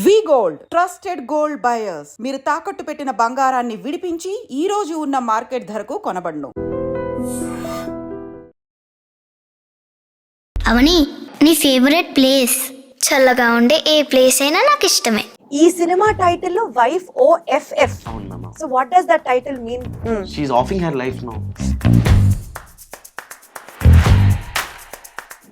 వి gold trusted gold buyers. మీరు తాకట్టు పెట్టిన బంగారాన్ని విడిపించి ఈ రోజు ఉన్న మార్కెట్ ధరకు కొనబడును. అవని, నీ ఫేవరెట్ ప్లేస్? చల్లగా ఉండే ఏ ప్లేస్ అయినా నాకు ఇష్టమే. ఈ సినిమా టైటిల్ లో wife OFF. So what does that title mean? She is offing her life now.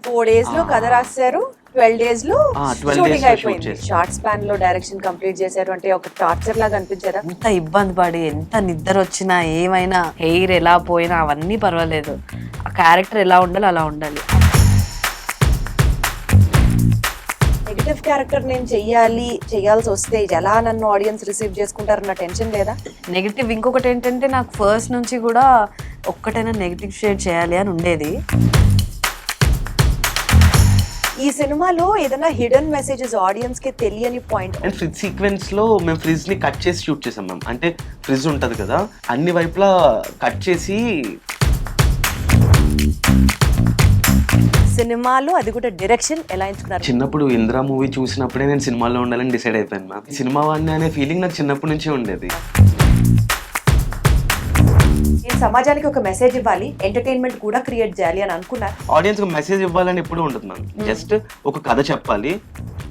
4 days లో కథ రాశారు, 12 days లో 12 షూటింగ్ days లో అయిపోయింది. shoot షార్ట్ స్పాన్ లో డైరెక్షన్ కంప్లీట్ చేశారు అంటే ఒక టార్చర్ లాగా అనిపించారా? ఎంత ఇబ్బంది పడి ఎంత నిద్ర వచ్చినా ఏమైనా హెయిర్ ఎలా పోయినా అవన్నీ పర్వాలేదు, ఆ క్యారెక్టర్ ఎలా ఉండాలి అలా ఉండాలి. నెగటివ్ క్యారెక్టర్ నేను చేయాల్సి వస్తే ఎలా నన్ను ఆడియన్స్ రిసీవ్ చేసుకుంటారన్న టెన్షన్ లేదా? నెగిటివ్ ఇంకొకటి ఏంటంటే నాకు ఫస్ట్ నుంచి కూడా ఒక్కటైనా నెగిటివ్ షేడ్ చేయాలి అని ఉండేది. ఈ సినిమాలో ఏదైనా హిడెన్ మెసేజెస్ ఆడియన్స్ కి తెలియని పాయింట్? అండ్ ఫ్రిజ్ సీక్వెన్స్ లో మేము ఫ్రిజ్ ని కట్ చేసి షూట్ చేసాం మ్యామ్. అంటే ఫ్రిజ్ ఉంటది కదా, అన్ని వైపులా కట్ చేసి. సినిమాలో అది కూడా డైరెక్షన్ ఎలా ఎంచుకున్నారు? చిన్నప్పుడు ఇంద్రా మూవీ చూసినప్పుడే నేను సినిమాలో ఉండాలని డిసైడ్ అయిపోయాను మ్యామ్. సినిమా వాడిని అనే ఫీలింగ్ నాకు చిన్నప్పటి నుంచే ఉండేది. నేను సమాజానికి ఒక మెసేజ్ ఇవ్వాలి, ఎంటర్టైన్మెంట్ కూడా క్రియేట్ చేయాలి అని అనుకున్నారు. ఆడియన్స్ కి మెసేజ్ ఇవ్వాలని ఎప్పుడూ ఉంటుంది మ్యామ్. జస్ట్ ఒక కథ చెప్పాలి,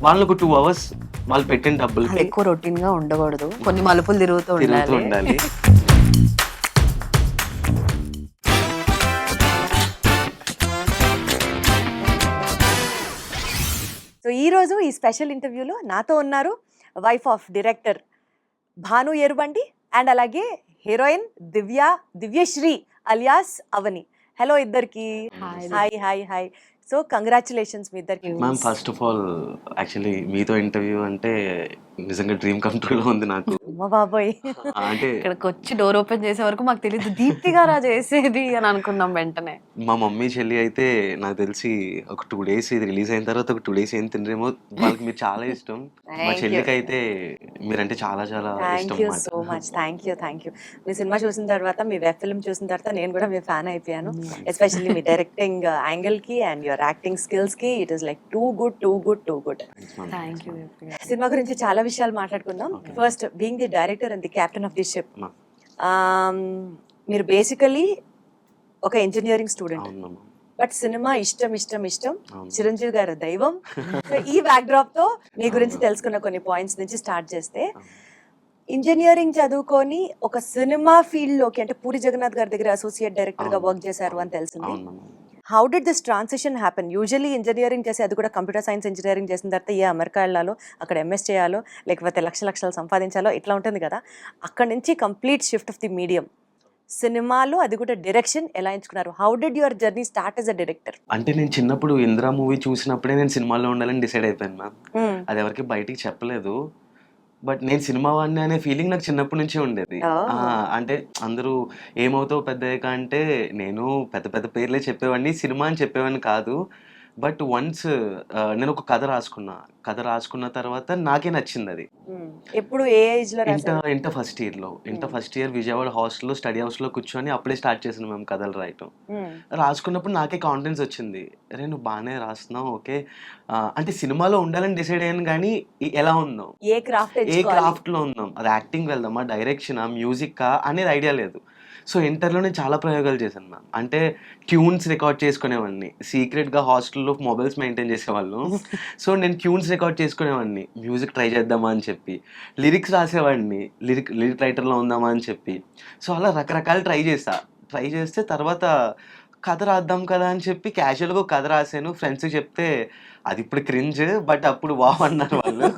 వాళ్ళకు 2 hours వాళ్ళు పెట్టిన డబ్బులు ఎక్కువ రొటీన్ గా ఉండకూడదు, కొన్ని మలుపులు తిరుగుతూ ఉండాలి. సో ఈ రోజు ఈ స్పెషల్ ఇంటర్వ్యూలో నాతో ఉన్నారు wife of director Bhanu Erubandi and అలాగే heroine Divyasri alias Avani. Hello ఇద్దరికి. Hi hi hi. So congratulations మీ ఇద్దరికి. Ma'am first of all actually మీతో ఇంటర్వ్యూ అంటే నిజంగా డ్రీమ్ కమ్ ట్రూ లో ఉంది నాకు. అమ్మ బాబోయ్, అంటే ఇక్కడికి వచ్చి డోర్ ఓపెన్ చేసే వరకు మాకు తెలియదు దీప్తి గారా చేసేది అని అనుకున్నాం. వెంటనే మా మమ్మీ చెల్లి అయితే నాకు తెలిసి ఒక 2 days ఇది రిలీజ్ అయిన తర్వాత ఒక 2 days ఏం తినరేమో, వాళ్ళకి మీరు చాలా ఇష్టం. మా చెల్లికి అయితే మీరంటే చాలా చాలా ఇష్టం. Thank you so much. Thank you. Me cinema చూసిన తర్వాత, మీ వెబ్ ఫిల్మ్ చూసిన తర్వాత నేను కూడా మీ ఫ్యాన్ అయిపోయాను. ఎస్పెషల్లీ మీ డైరెక్టింగ్ యాంగిల్ కి అండ్ యువర్ యాక్టింగ్ స్కిల్స్ కి it is like too good. Thank you. Cinema గురించి చాలా విషయాలు మాట్లాడుకుందాం. First being the director and the captain of the ship, మీరు బేసికలీ ఒక ఇంజనీరింగ్ స్టూడెంట్, బట్ సినిమా ఇష్టం. చిరంజీవి గారు దైవం. ఈ బ్యాక్ డ్రాప్ తో మీ గురించి తెలుసుకున్న కొన్ని పాయింట్స్ నుంచి స్టార్ట్ చేస్తే, ఇంజనీరింగ్ చదువుకొని ఒక సినిమా ఫీల్డ్ లోకి, అంటే పూరి జగన్నాథ్ గారి దగ్గర అసోసియేట్ డైరెక్టర్ గా వర్క్ చేశారు అని తెలిసింది. How did this transition happen? Usually engineering చేసి, అది కూడా కంప్యూటర్ సైన్స్ ఇంజనీరింగ్ చేసిన తర్వాత అమెరికా వెళ్ళాలో, అక్కడ MS చేయాలో, లేకపోతే లక్షలు సంపాదించాలో, ఇట్లా ఉంటుంది కదా. అక్కడ నుంచి complete shift of the medium సినిమాలో, అది కూడా డైరెక్షన్ ఎలా ఎంచుకున్నారు? How did your journey start as a director? అంటే నేను చిన్నప్పుడు ఇంద్రా మూవీ చూసినప్పుడే నేను సినిమాలో ఉండాలని డిసైడ్ అయిపోయాను మ్యామ్. అది ఎవరికి బయటికి చెప్పలేదు, బట్ నేను సినిమా వాడిని అనే ఫీలింగ్ నాకు చిన్నప్పటి నుంచే ఉండేది. అంటే అందరూ ఏమవుతావు పెద్దయ్యాక అంటే, నేను పెద్ద పేర్లే చెప్పేవాడిని, సినిమా అని చెప్పేవాడిని కాదు. బట్ వన్స్ నేను ఒక కథ రాసుకున్న తర్వాత నాకే నచ్చింది అది. ఎప్పుడు ఏ ఏజ్ లో? ఇంటర్ ఫస్ట్ ఇయర్ విజయవాడ హాస్టల్లో స్టడీ హౌస్ లో కూర్చొని అప్పుడే స్టార్ట్ చేసాను మేము కథలు రాయటం. రాసుకున్నప్పుడు నాకే కాన్ఫిడెన్స్ వచ్చింది, అరే నువ్వు బాగానే రాస్తున్నావు, ఓకే. అంటే సినిమాలో ఉండాలని డిసైడ్ అయ్యాను, కానీ ఎలా ఉందాం, ఏ క్రాఫ్ట్ లో ఉందాం, అది యాక్టింగ్ వెళ్దామా, డైరెక్షన్, మ్యూజిక్ అనేది ఐడియా లేదు. సో ఇంటర్లో నేను చాలా ప్రయోగాలు చేశాను మ్యామ్. అంటే ట్యూన్స్ రికార్డ్ చేసుకునేవాడిని సీక్రెట్గా, హాస్టల్లో మొబైల్స్ మెయింటైన్ చేసేవాళ్ళు. సో నేను ట్యూన్స్ రికార్డ్ చేసుకునేవాడిని, మ్యూజిక్ ట్రై చేద్దామా అని చెప్పి, లిరిక్స్ రాసేవాడిని, లిరిక్ రైటర్లో ఉందామా అని చెప్పి. సో అలా రకరకాలు ట్రై చేస్తే తర్వాత కథ రాద్దాం కదా అని చెప్పి క్యాజువల్గా కథ రాశాను. ఫ్రెండ్స్కి చెప్తే అది ఇప్పుడు క్రింజ్, బట్ అప్పుడు వావ్ అన్నారు వాళ్ళు.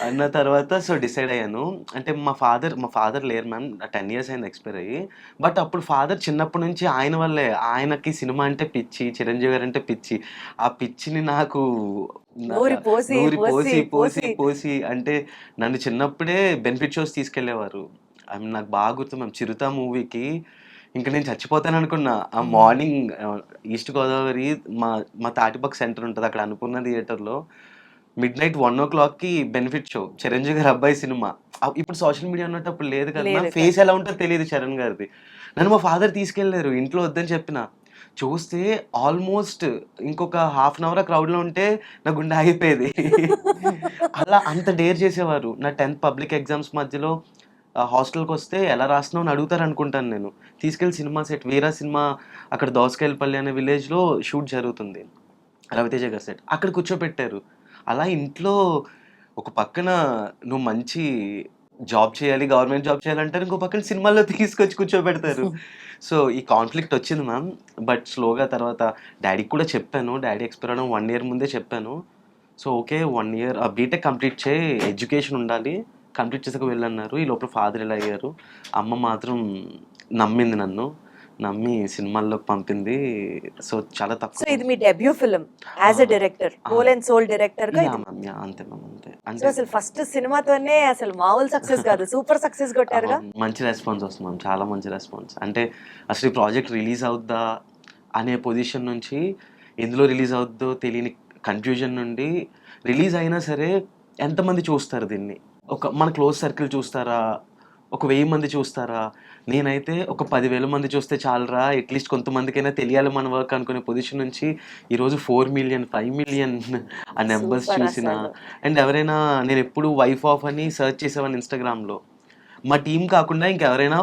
అన్న తర్వాత సో డిసైడ్ అయ్యాను. అంటే మా ఫాదర్ లేరు మ్యామ్, 10 years అయింది ఎక్స్పైర్ అయ్యి. బట్ అప్పుడు ఫాదర్ చిన్నప్పటి నుంచి ఆయన వల్లే, ఆయనకి సినిమా అంటే పిచ్చి, చిరంజీవి గారు అంటే పిచ్చి. ఆ పిచ్చిని నాకు పోసి అంటే నన్ను చిన్నప్పుడే బెనిఫిట్ షోస్ తీసుకెళ్లేవారు. నాకు బాగా గుర్తు మ్యామ్, చిరుత మూవీకి ఇంకా నేను చచ్చిపోతాను అనుకున్నా. ఆ మార్నింగ్ ఈస్ట్ గోదావరి మా తాటిపక్క సెంటర్ ఉంటుంది, అక్కడ అనుకున్న థియేటర్లో midnight 1 o'clock benefit show, Chiranjeevi గారి అబ్బాయి సినిమా. ఇప్పుడు సోషల్ మీడియా ఉన్నట్టు అప్పుడు లేదు కదా, ఫేస్ ఎలా ఉంటుందో తెలియదు చరణ్ గారిది. నన్ను మా ఫాదర్ తీసుకెళ్లారు, ఇంట్లో వద్దని చెప్పిన. చూస్తే ఆల్మోస్ట్ ఇంకొక హాఫ్ అన్ అవర్ ఆ క్రౌడ్లో ఉంటే నా గుండె ఆగిపోయేది. అలా అంత డేర్ చేసేవారు. నా 10th పబ్లిక్ ఎగ్జామ్స్ మధ్యలో హాస్టల్కి వస్తే ఎలా రాస్తున్నావు అని అడుగుతారు అనుకుంటాను నేను. తీసుకెళ్ళి సినిమా సెట్ వీరా సినిమా అక్కడ దోసకాయలపల్లి అనే విలేజ్లో షూట్ జరుగుతుంది, రవితేజ గారి సెట్. అక్కడ కూర్చోపెట్టారు. అలా ఇంట్లో ఒక పక్కన నువ్వు మంచి జాబ్ చేయాలి, గవర్నమెంట్ జాబ్ చేయాలంటారు, ఇంకో పక్కన సినిమాల్లో తీసుకొచ్చి కూర్చోబెడతారు. సో ఈ కాన్ఫ్లిక్ట్ వచ్చింది మ్యామ్. బట్ స్లోగా తర్వాత డాడీకి కూడా చెప్పాను. డాడీ ఎక్స్పైర్ అవ్వడం 1 year ముందే చెప్పాను. So okay 1 year B Tech complete చేయి, ఎడ్యుకేషన్ ఉండాలి, కంప్లీట్ చేసాక వెళ్ళన్నారు. ఈ లోపల ఫాదర్ ఇలా అయ్యారు. అమ్మ మాత్రం నమ్మింది నన్ను, నమ్మి సినిమాల్లోకి పంపింది. సో చాలా సో తక్కువ. ఇది మీ debut film as a director, whole and sole director గా ఇది. అంతే మ్యామ్, అంతే. సో అంటే అసలు ఫస్ట్ సినిమాతోనే అసలు మామూలు సక్సెస్ కాదు, సూపర్ సక్సెస్ కొట్టారుగా. మంచి రెస్పాన్స్ వస్తుంది మ్యామ్, చాలా మంచి రెస్పాన్స్. అంటే అసలు ఈ ప్రాజెక్ట్ రిలీజ్ అవుద్దా అనే పొజిషన్ నుంచి ఎందులో రిలీజ్ అవుద్దో తెలియని కన్ఫ్యూజన్ నుండి రిలీజ్ అయినా సరే ఎంతమంది చూస్తారు దీన్ని, ఒక మన క్లోజ్ సర్కిల్ చూస్తారా, ఒక 1000 మంది చూస్తారా, నేనైతే ఒక 10,000 మంది చూస్తే చాలరా, అట్లీస్ట్ కొంతమందికైనా తెలియాలి మన వర్క్ అనుకునే పొజిషన్ నుంచి ఈరోజు 4 million 5 million ఆ నెంబర్స్ Super చూసిన. అసలు. అండ్ ఎవరైనా నేను ఎప్పుడు వైఫ్ ఆఫ్ అని సెర్చ్ చేసేవాడిని ఇన్స్టాగ్రామ్లో, మా టీం కాకుండా ఇంకెవరైనా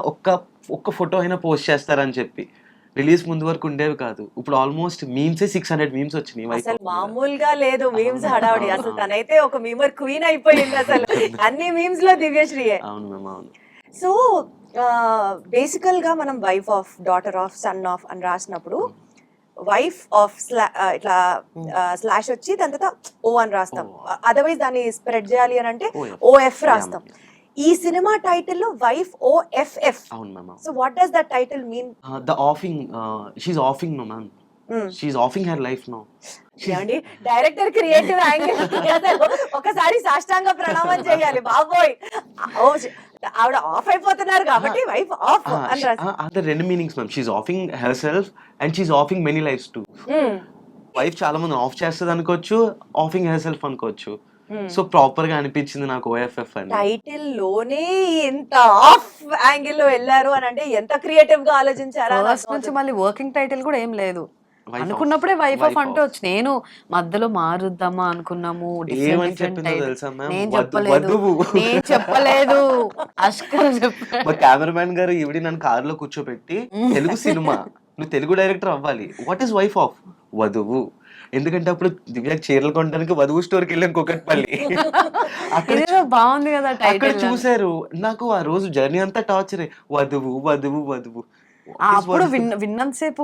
ఒక్క ఫోటో అయినా పోస్ట్ చేస్తారని చెప్పి. రిలీజ్ ముందు వరకు ఉండేవి కాదు. ఇప్పుడు ఆల్మోస్ట్ మీమ్సే 600 మీమ్స్ వచ్చినాయి wife అసలు of మీద. మామూలుగా లేదు మీమ్స్ హడావుడి. అసలు తనైతే ఒక మీమర్ క్వీన్ అయిపోయింది అసలు. అన్ని మీమ్స్ లో దివ్యశ్రీయే. అవును మ్యామ్, అవును. సో బేసికల్ గా మనం wife of, daughter of, son of అని రాసినప్పుడు వైఫ్ ఆఫ్ ఇట్లా స్లాష్ వచ్చి దాని తర్వాత ఓ అని రాస్తాం. అదర్వైజ్ దాన్ని స్ప్రెడ్ చేయాలి అని అంటే OF. ఓఎఫ్ రాస్తాం. ఈ సినిమా టైటిల్ లో వైఫ్ ఓఎఫ్ఎఫ్. అవును ma'am. So what does that title mean? The offing, she's offing no ma'am. She's offing her life now. ఏమండి డైరెక్టర్ క్రియేటివ్ యాంగిల్ ఒకసారి సాష్టాంగ ప్రణామం చేయాలి బాబోయ్. ఓ, ఆవిడ ఆఫ్ అయిపోతున్నారు కాబట్టి వైఫ్ ఆఫ్ అని రాసి. అదే 2 meanings ma'am. She offering herself and she offering many lives to. Wife చాలా మంది ఆఫ్ చేస్తుంది అనుకోవచ్చు, ఆఫింగ్ హెర్ సెల్ఫ్ అనుకోవచ్చు. సో ప్రాపర్ గా అనిపించింది నాకు ఓఎఫ్ఎఫ్ అని. టైటిల్ లోనే ఇంత ఆఫ్ యాంగిల్ లో వెళ్ళారు అని అంటే ఎంత క్రియేటివ్ గా ఆలోచించారా. ఫస్ట్ నుంచి మళ్ళీ వర్కింగ్ టైటిల్ కూడా ఏం లేదు, Wife అనుకున్నప్పుడే వైఫ్ ఆఫ్ Wife అంటే of. వచ్చి నేను మధ్యలో మారుద్దామా అనుకున్నాము. ఏమని చెప్పిందో తెలుసా మ్యామ్? నేను వధువు. చెప్పలేదు, నేను చెప్పలేదు, అష్కర్ చెప్పాడు. మా కెమెరామ్యాన్ గారు ఈవిడి నన్ను కారులో కూర్చోబెట్టి తెలుగు సినిమా నువ్వు తెలుగు డైరెక్టర్ అవ్వాలి, వాట్ ఈస్ వైఫ్ ఆఫ్? వధువు. ఎందుకంటే అప్పుడు దివ్యాకి చీరలు కొనడానికి వధువు స్టోర్కి వెళ్ళాను కుకట్పల్లి. అక్కడ ఇదేదో బాగుంది కదా అక్కడ టైటిల్. చూసారు. నాకు ఆ రోజు జర్నీ అంతా టార్చరే, వధువు వధువు వధువు. అప్పుడు విన్నంతసేపు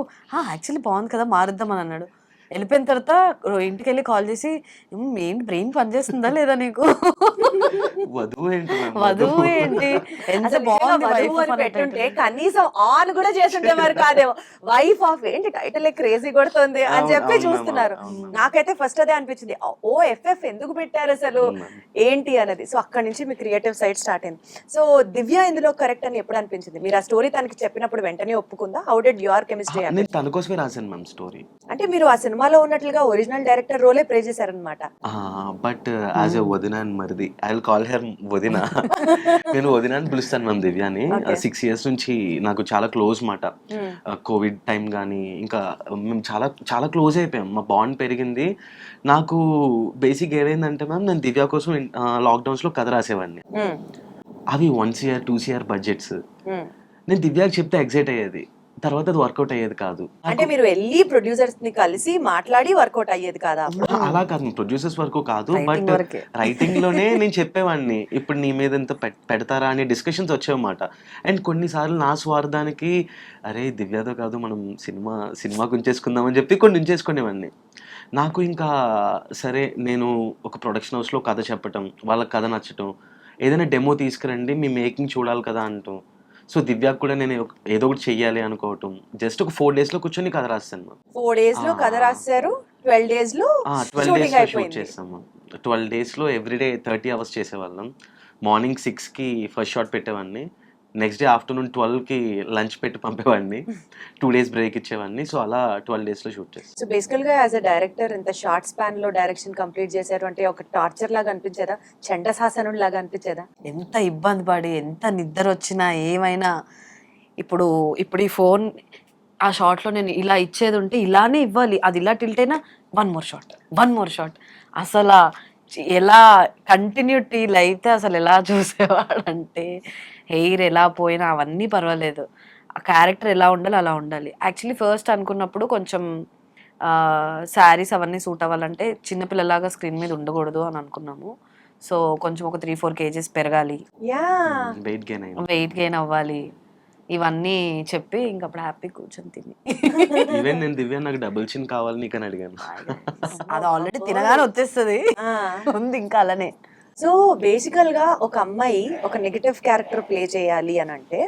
యాక్చువల్లీ బాగుంది కదా మారుద్దాం అని అన్నాడు. వెళ్ళిపోయిన తర్వాత ఇంటికి వెళ్ళి కాల్ చేసి ఏంటి బ్రెయిన్ పనిచేస్తుందా లేదా నీకు, వధువు ఏంటి ma'am? వధువు ఏంటి ఎంత అసలు బాగుంది నిజంగా వైఫ్ వధువు అని పెట్టుంటే కనీసం ఆన్ కూడా చేస్తుంటే మరి కాదేమో. వైఫ్ ఆఫ్ ఏంటి టైటిల్ క్రేజీ కొడుతుంది అని అవును, చెప్పి అవును, చూస్తున్నారు. అవును. నాకైతే ఫస్ట్ అదే అనిపించింది, ఓ ఎఫ్ఎఫ్ ఎందుకు పెట్టారు అసలు ఏంటి అనేది. సో అక్కడి నుంచి మీ క్రియేటివ్ సైడ్ స్టార్ట్ అయింది. సో దివ్య ఇందులో కరెక్ట్ అని ఎప్పుడు అనిపించింది? మీరు ఆ స్టోరీ తనకి చెప్పినప్పుడు వెంటనే ఒప్పుకుందా? How did your chemistry? నేను తన కోసమే రాశాను మ్యామ్ స్టోరీ. అంటే మీరు ఆ సినిమాలో ఉన్నట్లుగా ఒరిజినల్ డైరెక్టర్ రోలే ప్లే చేశారనమాట. బట్ యాజ్ ఎ వదిన అండ్ మరిది, ఐ విల్ కాల్ హెర్ వదిన. నేను వదిన అని పిలుస్తాను మ్యామ్ దివ్యాని. 6 years నుంచి నాకు చాలా క్లోజ్ మాట. కోవిడ్ టైం కానీ ఇంకా మేము చాలా చాలా క్లోజ్ అయిపోయాం, మా బాండ్ పెరిగింది. నాకు బేసిక్ ఏమైందంటే మ్యామ్, నేను దివ్య కోసం లాక్డౌన్స్లో కథ రాసేవాడిని. అవి 1 CR 2 CR బడ్జెట్స్. నేను దివ్యాకి చెప్తే ఎగ్జైట్ అయ్యేది, తర్వాత అది వర్కౌట్ అయ్యేది కాదు. అంటే మీరు వెళ్ళి ప్రొడ్యూసర్స్ ని కలిసి మాట్లాడి వర్కౌట్ అయ్యేది కాదా? అలా కాదు, ప్రొడ్యూసర్స్ వరకు కాదు, బట్ రైటింగ్ లోనే నేను చెప్పేవాడిని ఇప్పుడు నీ మీద ఎంత పెడతారా అనే డిస్కషన్స్ వచ్చాయన్నమాట. అండ్ కొన్నిసార్లు నా స్వార్థానికి అరే దివ్యతో కాదు మనం సినిమా గుంచేసుకుందామని చెప్పి కొన్ని ఉంచేసుకునేవాడిని. నాకు ఇంకా సరే నేను ఒక ప్రొడక్షన్ హౌస్లో కథ చెప్పటం, వాళ్ళకి కథ నచ్చటం, ఏదైనా డెమో తీసుకురండి మీ మేకింగ్ చూడాలి కదా అంటూ. సో దివ్యాకి కూడా నేను ఏదో ఒకటి చెయ్యాలి అనుకోవటం. జస్ట్ ఒక 4 days లో కూర్చొని కథ రాస్తాను. 4 days లో కథ రాశారు, 12 days లో 12 షూటింగ్ days లో షూట్ అయిపోయింది. చేస్తాము. 12 days లో ఎవ్రీడే 30 hours చేసేవాళ్ళం. మార్నింగ్ 6కి ఫస్ట్ షాట్ పెట్టేవాడిని, నెక్స్ట్ డే ఆఫ్టర్నూన్ 12కి లంచ్ పెట్టి పంపేవాడిని, 2 days బ్రేక్ ఇచ్చేవాడిని. సో అలా 12 days లో షూట్ చేస్తాను. సో బేసికల్ గా యాజ్ అ డైరెక్టర్ ఇంత షార్ట్ స్పాన్ లో డైరెక్షన్ కంప్లీట్ చేశారు అంటే ఒక టార్చర్ లాగా అనిపించేదా? చండశాసనుడు లాగా అనిపించేదా? ఎంత ఇబ్బంది పడి ఎంత నిద్ర వచ్చినా ఏమైనా ఇప్పుడు ఈ ఫోన్ ఆ షార్ట్లో నేను ఇలా ఇచ్చేది ఉంటే ఇలానే ఇవ్వాలి, అది ఇలా టిల్ట్ అయినా 1 more shot అసలు ఎలా కంటిన్యూటీలు అయితే అసలు ఎలా చూసేవాడంటే హెయిర్ ఎలా పోయినా అవన్నీ పర్వాలేదు, ఆ క్యారెక్టర్ ఎలా ఉండాలి అలా ఉండాలి. యాక్చువల్లీ ఫస్ట్ అనుకున్నప్పుడు కొంచెం శారీస్ అవన్నీ సూట్ అవ్వాలంటే చిన్నపిల్లలాగా స్క్రీన్ మీద ఉండకూడదు అని అనుకున్నాము. సో కొంచెం ఒక 3-4 kgs పెరగాలి, యా వెయిట్ గెయిన్ అవ్వాలి, ఇవన్నీ చెప్పి ఇంకప్పుడు హ్యాపీ కూర్చొని తిని ఈవెన్ నేను దివ్య నాకు డబుల్ చిన్ కావాలి నీకు అని అడిగాను. అది ఆల్రెడీ తినగానే వచ్చేస్తుంది, ఉంది ఇంకా అలానే. సో బేసికల్ గా ఒక అమ్మాయి ఒక నెగటివ్ క్యారెక్టర్ ప్లే చేయాలి అని అంటే,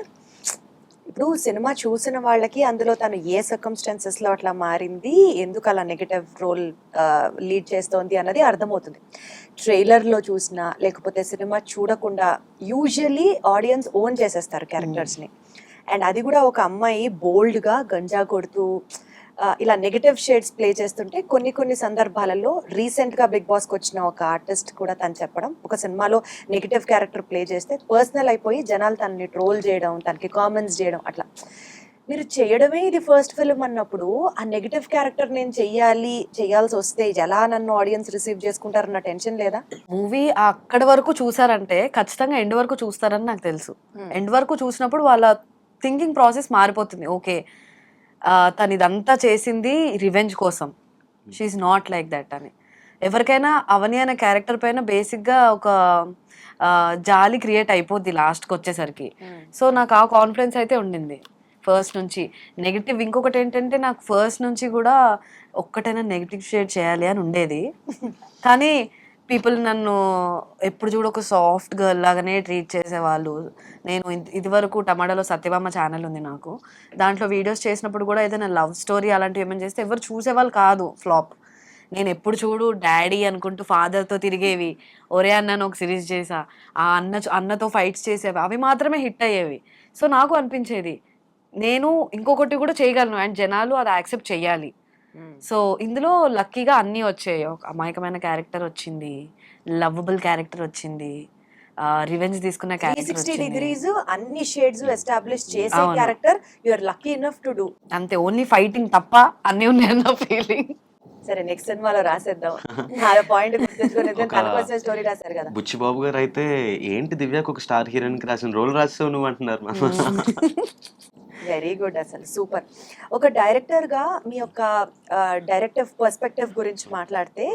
ఇప్పుడు సినిమా చూసిన వాళ్ళకి అందులో తను ఏ సర్కమ్స్టాన్సెస్ లో అట్లా మారింది, ఎందుకు అలా నెగటివ్ రోల్ లీడ్ చేస్తోంది అన్నది అర్థమవుతుంది. ట్రైలర్ లో చూసినా లేకపోతే సినిమా చూడకుండా యూజువల్లీ ఆడియన్స్ ఓన్ చేసేస్తారు క్యారెక్టర్స్ ని. అండ్ అది కూడా ఒక అమ్మాయి బోల్డ్ గా గంజా కొడుతూ ఇలా నెగటివ్ షేడ్స్ ప్లే చేస్తుంటే కొన్ని సందర్భాలలో రీసెంట్ గా బిగ్ బాస్ కి వచ్చిన ఒక ఆర్టిస్ట్ కూడా తను చెప్పడం, ఒక సినిమాలో నెగటివ్ క్యారెక్టర్ ప్లే చేస్తే పర్సనల్ అయిపోయి జనాలు తనని ట్రోల్ చేయడం, తనకి కామెంట్స్ చేయడం, అట్లా మీరు చేయడమే ఇది ఫస్ట్ ఫిల్మ్ అన్నప్పుడు ఆ నెగటివ్ క్యారెక్టర్ నేను చేయాల్సి వస్తే ఎలా నన్ను ఆడియన్స్ రిసీవ్ చేసుకుంటారన్న టెన్షన్ లేదా? మూవీ అక్కడి వరకు చూసారంటే ఖచ్చితంగా ఎండ్ వరకు చూస్తారని నాకు తెలుసు. ఎండ్ వరకు చూసినప్పుడు వాళ్ళ థింకింగ్ ప్రాసెస్ మారిపోతుంది. ఓకే, తను ఇదంతా చేసింది రివెంజ్ కోసం, షీఈ్ నాట్ లైక్ దట్ అని. ఎవరికైనా అవని అనే క్యారెక్టర్ పైన బేసిక్గా ఒక జాలి క్రియేట్ అయిపోద్ది లాస్ట్కి వచ్చేసరికి. సో నాకు ఆ కాన్ఫిడెన్స్ అయితే ఉండింది ఫస్ట్ నుంచి. నెగిటివ్ ఇంకొకటి ఏంటంటే నాకు ఫస్ట్ నుంచి కూడా ఒక్కటైనా నెగిటివ్ షేడ్ చేయాలి అని ఉండేది, కానీ పీపుల్ నన్ను ఎప్పుడు చూడ ఒక సాఫ్ట్ గర్ల్ లాగానే ట్రీట్ చేసేవాళ్ళు. నేను ఇదివరకు టమాటాలో సత్యభామ ఛానల్ ఉంది నాకు, దాంట్లో వీడియోస్ చేసినప్పుడు కూడా ఏదైనా లవ్ స్టోరీ అలాంటివి ఏమైనా చేస్తే ఎవరు చూసేవాళ్ళు కాదు, ఫ్లాప్. నేను ఎప్పుడు చూడు డాడీ అనుకుంటూ ఫాదర్తో తిరిగేవి, ఒరే అన్నను ఒక సిరీస్ చేసా, ఆ అన్నతో ఫైట్స్ చేసేవి, అవి మాత్రమే హిట్ అయ్యేవి. సో నాకు అనిపించేది నేను ఇంకొకటి కూడా చేయగలను అండ్ జనాలు అది యాక్సెప్ట్ చెయ్యాలి. సో ఇందులో లక్కీగా అన్నీ వచ్చాయి. ఒక అమాయకమైన క్యారెక్టర్ వచ్చింది, లవ్వబుల్ క్యారెక్టర్ వచ్చింది, రివెంజ్ తీసుకున్న క్యారెక్టర్ 360 degrees అన్ని షేడ్స్ ఎస్టాబ్లిష్ చేసే character you are lucky enough to do. అంతే, ఓన్లీ ఫైటింగ్ తప్ప అన్నీ ఉన్నాయన్న ఫీలింగ్. సరే నెక్స్ట్ సినిమాలో రాసేద్దాం. ఆ పాయింట్ గుర్తుంచుకొని తనకోసం స్టోరీ రాశారు కదా. బుచ్చిబాబు గారు అయితే ఏంటి దివ్యకు ఒక స్టార్ హీరోయిన్ కి రాసిన రోల్ రాస్తావు నువ్వు అంటున్నారు. వెరీ గుడ్, అసలు సూపర్. ఒక డైరెక్టర్ గా మీ యొక్క డైరెక్టివ్ పర్స్పెక్టివ్ గురించి మాట్లాడితే,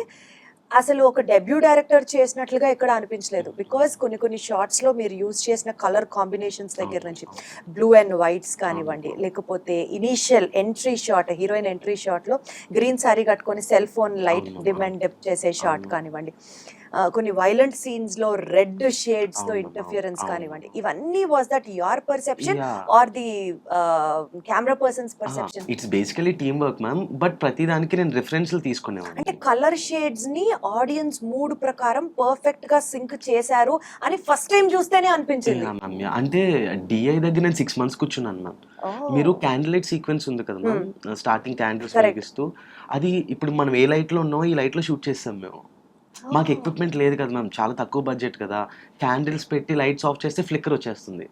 అసలు ఒక డెబ్యూ డైరెక్టర్ చేసినట్లుగా ఎక్కడ అనిపించలేదు. బికాస్ కొన్ని షార్ట్స్ లో మీరు యూజ్ చేసిన కలర్ కాంబినేషన్స్ దగ్గర నుంచి బ్లూ అండ్ వైట్స్ కానివ్వండి, లేకపోతే initial entry shot, heroine entry shot లో గ్రీన్ సారీ కట్టుకొని cell phone light dim and dip చేసే షాట్ కానివ్వండి, కొన్ని వైలెంట్ సీన్స్ లో రెడ్ షేడ్స్ తో ఇంటర్ఫియరెన్స్ కానివ్వండి, ఇవన్నీ was that your perception or the camera persons perception? It's basically team work ma'am, but ప్రతి దానికి నేను రిఫరెన్స్లు తీసుకునేవాడిని. అంటే కలర్ షేడ్స్ ని ఆడియన్స్ మూడ్ ప్రకారం పర్ఫెక్ట్ గా సింక్ చేశారు అని ఫస్ట్ టైం చూస్తేనే అనిపించింది. అంటే డిఐ దగ్గర నేను 6 months కూర్చున్నాను మ్యామ్. మీరు క్యాండిల్ లైట్ సీక్వెన్స్ ఉంది కదా మ్యామ్, స్టార్టింగ్ క్యాండిల్స్ వెలిగిస్తూ, అది ఇప్పుడు మనం ఏ లైట్ లో ఉన్నామో ఈ లైట్ లో షూట్ చేస్తాం మేము. మాకు ఎక్విప్మెంట్ లేదు కదా మ్యామ్, చాలా తక్కువ బడ్జెట్ కదా, క్యాండిల్స్ పెట్టి లైట్స్ ఆఫ్ చేస్తే ఫ్లిక్కర్ వచ్చేస్తుంది.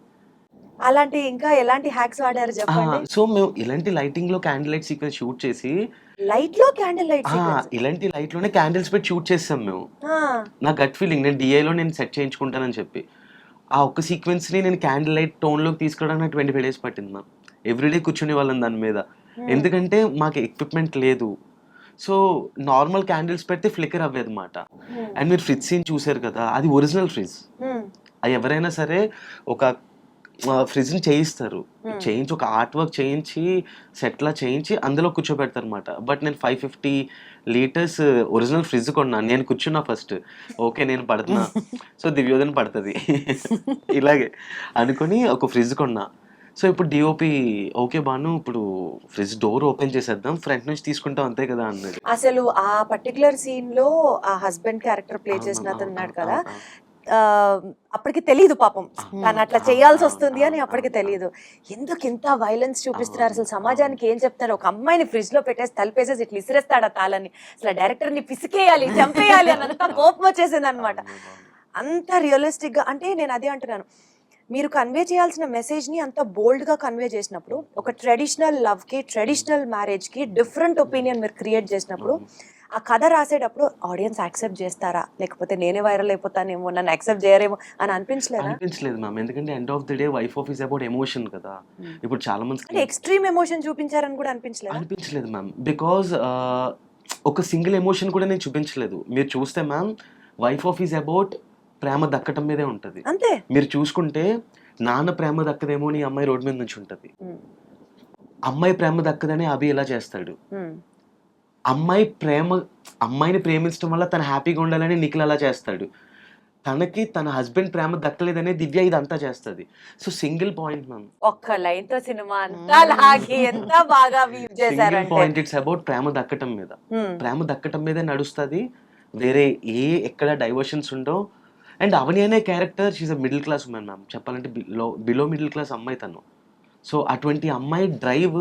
అలాంటి ఇంకా ఎలాంటి హ్యాక్స్ వాడారు చెప్పండి. సో మేము ఇలాంటి లైటింగ్ లో క్యాండిల్ లైట్ సీక్వెన్స్ షూట్ చేసి, లైట్ లో క్యాండిల్ లైట్ ఇలాంటి లైట్ లోనే క్యాండిల్స్ పెట్టి షూట్ చేస్తాం మేము. నా గట్ ఫీలింగ్, నేను డిఐలో నేను సెట్ చేయించుకుంటానని చెప్పి ఆ ఒక్క సీక్వెన్స్ ని నేను క్యాండిల్ లైట్ టోన్ లోకి తీసుకురావడానికి నాకు 25 days పట్టింది మ్యామ్. ఎవ్రీడే కూర్చునే వాళ్ళం దాని మీద, ఎందుకంటే మాకు ఎక్విప్మెంట్ లేదు. సో నార్మల్ క్యాండిల్స్ పెడితే ఫ్లిక్కర్ అవ్వేది అన్నమాట. అండ్ మీరు ఫ్రిడ్జ్ సీన్ చూసారు కదా, అది ఒరిజినల్ ఫ్రిడ్జ్. అది ఎవరైనా సరే ఒక ఫ్రిడ్జ్ని చేయిస్తారు, చేయించి ఒక ఆర్ట్ వర్క్ చేయించి సెట్లా చేయించి అందులో కూర్చోబెడతారు అనమాట. బట్ నేను 550 liters ఒరిజినల్ ఫ్రిడ్జ్ కొన్నాను. నేను కూర్చున్నా ఫస్ట్, ఓకే నేను పడుతున్నా, సో దివ్యోదన పడుతుంది ఇలాగే అనుకుని ఒక ఫ్రిడ్జ్ కొన్నా. సో ఇప్పుడు డిఓపి ఓకే బాను, ఇప్పుడు ఫ్రిడ్జ్ డోర్ ఓపెన్ చేసేద్దాం, ఫ్రంట్ నుంచి తీసుకుంటాం అంతే కదా అన్నది. అసలు ఆ పర్టికులర్ సీన్ లో ఆ హస్బెండ్ క్యారెక్టర్ ప్లే చేసిన అతను ఉన్నాడు కదా, అప్పటికి తెలియదు పాపం తను అట్లా చేయాల్సి వస్తుంది అని అప్పటికి తెలియదు. ఎందుకు ఇంత వైలెన్స్ చూపిస్తున్నారు అసలు, సమాజానికి ఏం చెప్తారు? ఒక అమ్మాయిని ఫ్రిడ్జ్ లో పెట్టేసి తలిపేసేసి ఇట్లా ఇసిరేస్తాడు ఆ తాళని, అసలు డైరెక్టర్ ని పిసికేయాలి, చంపేయాలి అని అంత కోపం వచ్చేసింది అనమాట. అంత రియలిస్టిక్ గా. అంటే నేను అదే అంటున్నాను, మీరు కన్వే చేయాల్సిన మెసేజ్ ని అంత బోల్డ్ గా కన్వే చేసినప్పుడు, ఒక ట్రెడిషనల్ లవ్ కి ట్రెడిషనల్ మ్యారేజ్ కి డిఫరెంట్ ఒపీనియన్ మీరు క్రియేట్ చేసినప్పుడు, ఆ కథ రాసేటప్పుడు ఆడియన్స్ యాక్సెప్ట్ చేస్తారా, లేకపోతే నేనే వైరల్ అయిపోతానేమో, నన్ను యాక్సెప్ట్ చేయరేమో అని అనిపించలేదా? అనిపించలేదు మ్యామ్, ఎందుకంటే end of the day wife of is about emotion కదా. ఇప్పుడు చాలా అంటే మంది ఎక్స్ట్రీమ్ ఎమోషన్ చూపించారని కూడా అనిపించలేదా? అనిపించలేదు మ్యామ్, బికాజ్ ఒక సింగిల్ ఎమోషన్ కూడా నేను చూపించలేదు. మీరు చూస్తే ma'am, wife of is about ప్రేమ దక్కటం మీదే ఉంటుంది. అంతే. మీరు చూసుకుంటే నాన్న ప్రేమ దక్కదేమో అని అమ్మాయి రోడ్డు మీద నుంచి ఉంటుంది. అమ్మాయి ప్రేమ దక్కదని అభి ఎలా చేస్తాడు. అమ్మాయిని ప్రేమించడం వల్ల తను హ్యాపీగా ఉండాలని నిఖిల్ అలా చేస్తాడు. తనకి తన హస్బెండ్ ప్రేమ దక్కలేదనే దివ్య ఇదంతా చేస్తుంది. సో సింగిల్ పాయింట్ మ్యామ్, ఒక్క లైన్ తో సినిమా అంతా లాగి ఎంత బాగా వీవ్ సింగిల్ చేశారంటే. పాయింట్, ఇట్స్ అబౌట్ ప్రేమ దక్కటం మీద. ప్రేమ దక్కటం మీదే నడుస్తుంది, వేరే ఎక్కడ డైవర్షన్స్ ఉండవు. అండ్ అవని అనే character, she's a middle class woman ma'am, చెప్పాలంటే బిలో మిడిల్ క్లాస్ అమ్మాయి తను. సో అటువంటి అమ్మాయి డ్రైవ్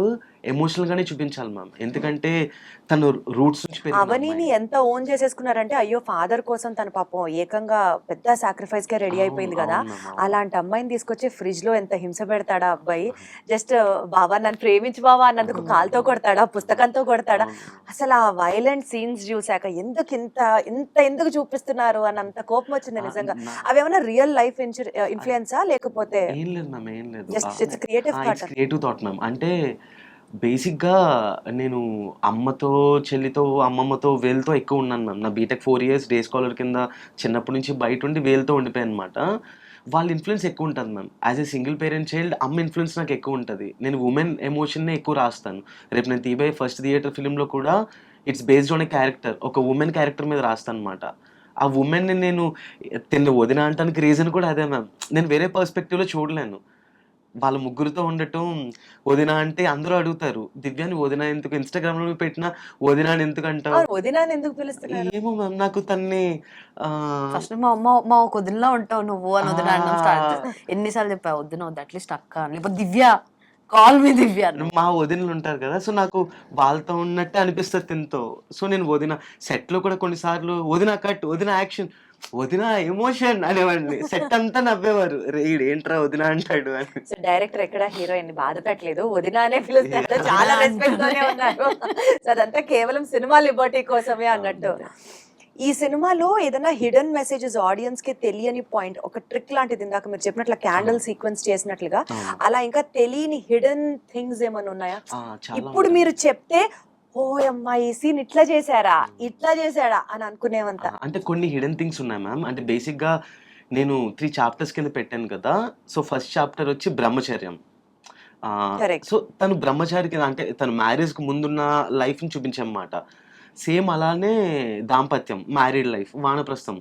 ఎమోషనల్ గానే చూపించాలి మ్యామ్, ఎందుకంటే తను రూట్స్ నుంచి పెరిగిన అవనిని అమ్మాయి. ఎంత ఓన్ చేసేసుకున్నారంటే, అయ్యో ఫాదర్ కోసం తన పాపం ఏకంగా పెద్ద సాక్రిఫైస్ గా రెడీ అయిపోయింది కదా, అవును, అవును. అలాంటి అమ్మాయిని తీసుకొచ్చి ఫ్రిడ్జ్ లో ఎంత హింస పెడతాడా అబ్బాయి. జస్ట్ బావా నన్ను ప్రేమించు బావా అన్నందుకు కాలుతో కొడతాడా, పుస్తకంతో కొడతాడా. అసలు ఆ వైలెంట్ సీన్స్ చూసాక ఎందుకు చూపిస్తున్నారు అని అంత కోపం వచ్చింది నిజంగా. అవేమన్నా రియల్ లైఫ్ ఇన్ఫ్లుయెన్సా, లేకపోతే ఏం లేదు మ్యామ్, ఏం లేదు, just it's creative thought? Creative thought ma'am. అంటే బేసిక్గా నేను అమ్మతో, చెల్లితో, అమ్మమ్మతో, వీళ్ళతో ఎక్కువ ఉన్నాను మ్యామ్. నా బీటెక్ 4 years డే స్కాలర్ కింద చిన్నప్పటి నుంచి బయట ఉండి వీళ్ళతో ఉండిపోయాను అనమాట. వాళ్ళ ఇన్ఫ్లుయెన్స్ ఎక్కువ ఉంటుంది ma'am. As a single parent child అమ్మ ఇన్ఫ్లుయెన్స్ నాకు ఎక్కువ ఉంటుంది. నేను ఉమెన్ ఎమోషన్నే ఎక్కువ రాస్తాను. రేపు నేను తీబోయే ఫస్ట్ థియేటర్ ఫిలింలో కూడా it's based on a character, ఒక ఉమెన్ క్యారెక్టర్ మీద రాస్తాను అనమాట. ఆ ఉమెన్ని నేను వదిన అంటానికి రీజన్ కూడా అదే మ్యామ్. నేను వేరే పర్స్పెక్టివ్లో చూడలేను. వాళ్ళ ముగ్గురితో ఉండటం, వదిన అంటే అందరూ అడుగుతారు, దివ్యాని వదిన ఎందుకు, ఇన్స్టాగ్రామ్ లో పెట్టిన వదిన అని ఎందుకు అంటావు. వదినా ఎందుకు పిలుస్తున్నారు? ఏమో మ్యామ్, నాకు తన్ని ఫస్ట్ మా అమ్మ మా ఒక వదినలా ఉంటావు నువ్వు అని వదిన అనడం స్టార్ట్ చేసి ఎన్నిసార్లు చెప్పావు వదిన వద్దు, అట్లీస్ట్ అక్క అని, లేకపోతే దివ్య, కాల్ మీ దివ్య అని. మా వదినలు ఉంటారు కదా, సో నాకు వాళ్ళతో ఉన్నట్టే అనిపిస్తుంది తినతో. సో నేను వదిన సెట్ లో కూడా కొన్నిసార్లు వదిన కట్, వదిన యాక్షన్, వదిన ఎమోషన్ అనేవాడిని. సెట్ అంతా నవ్వేవారు, రేడు ఏంట్రా వదిన అంటాడు అని. సో డైరెక్టర్ ఎక్కడ హీరోయిన్ బాధ పెట్టలేదు, వదినానే పిలుస్తారు, చాలా రెస్పెక్ట్ తోనే ఉన్నారు. సో అదంతా కేవలం సినిమా లిబర్టీ కోసమే అన్నట్టు. ఈ సినిమాలో ఏదైనా హిడెన్ మెసేజెస్ ఆడియన్స్ కి తెలియని పాయింట్, ఒక ట్రిక్ లాంటిది ఇందాక మీరు చెప్పినట్లు క్యాండిల్ సీక్వెన్స్ చేసినట్లుగా, అలా ఇంకా తెలియని హిడెన్ థింగ్స్ ఏమైనా ఉన్నాయా? ఇప్పుడు మీరు చెప్తే ఓ అమ్మా ఈ సీన్ ఇట్లా చేశారా, ఇట్లా చేశాడా అని అనుకునేవంత. అంటే కొన్ని హిడెన్ థింగ్స్ ఉన్నాయి మ్యామ్. అంటే బేసిక్గా నేను 3 chapters కింద పెట్టాను కదా. సో ఫస్ట్ చాప్టర్ వచ్చి బ్రహ్మచర్యం. Correct. సో తను బ్రహ్మచారి కింద, అంటే తను మ్యారేజ్కి ముందున్న లైఫ్ని చూపించన్నమాట. సేమ్ అలానే దాంపత్యం, మ్యారీడ్ లైఫ్, వానప్రస్థం,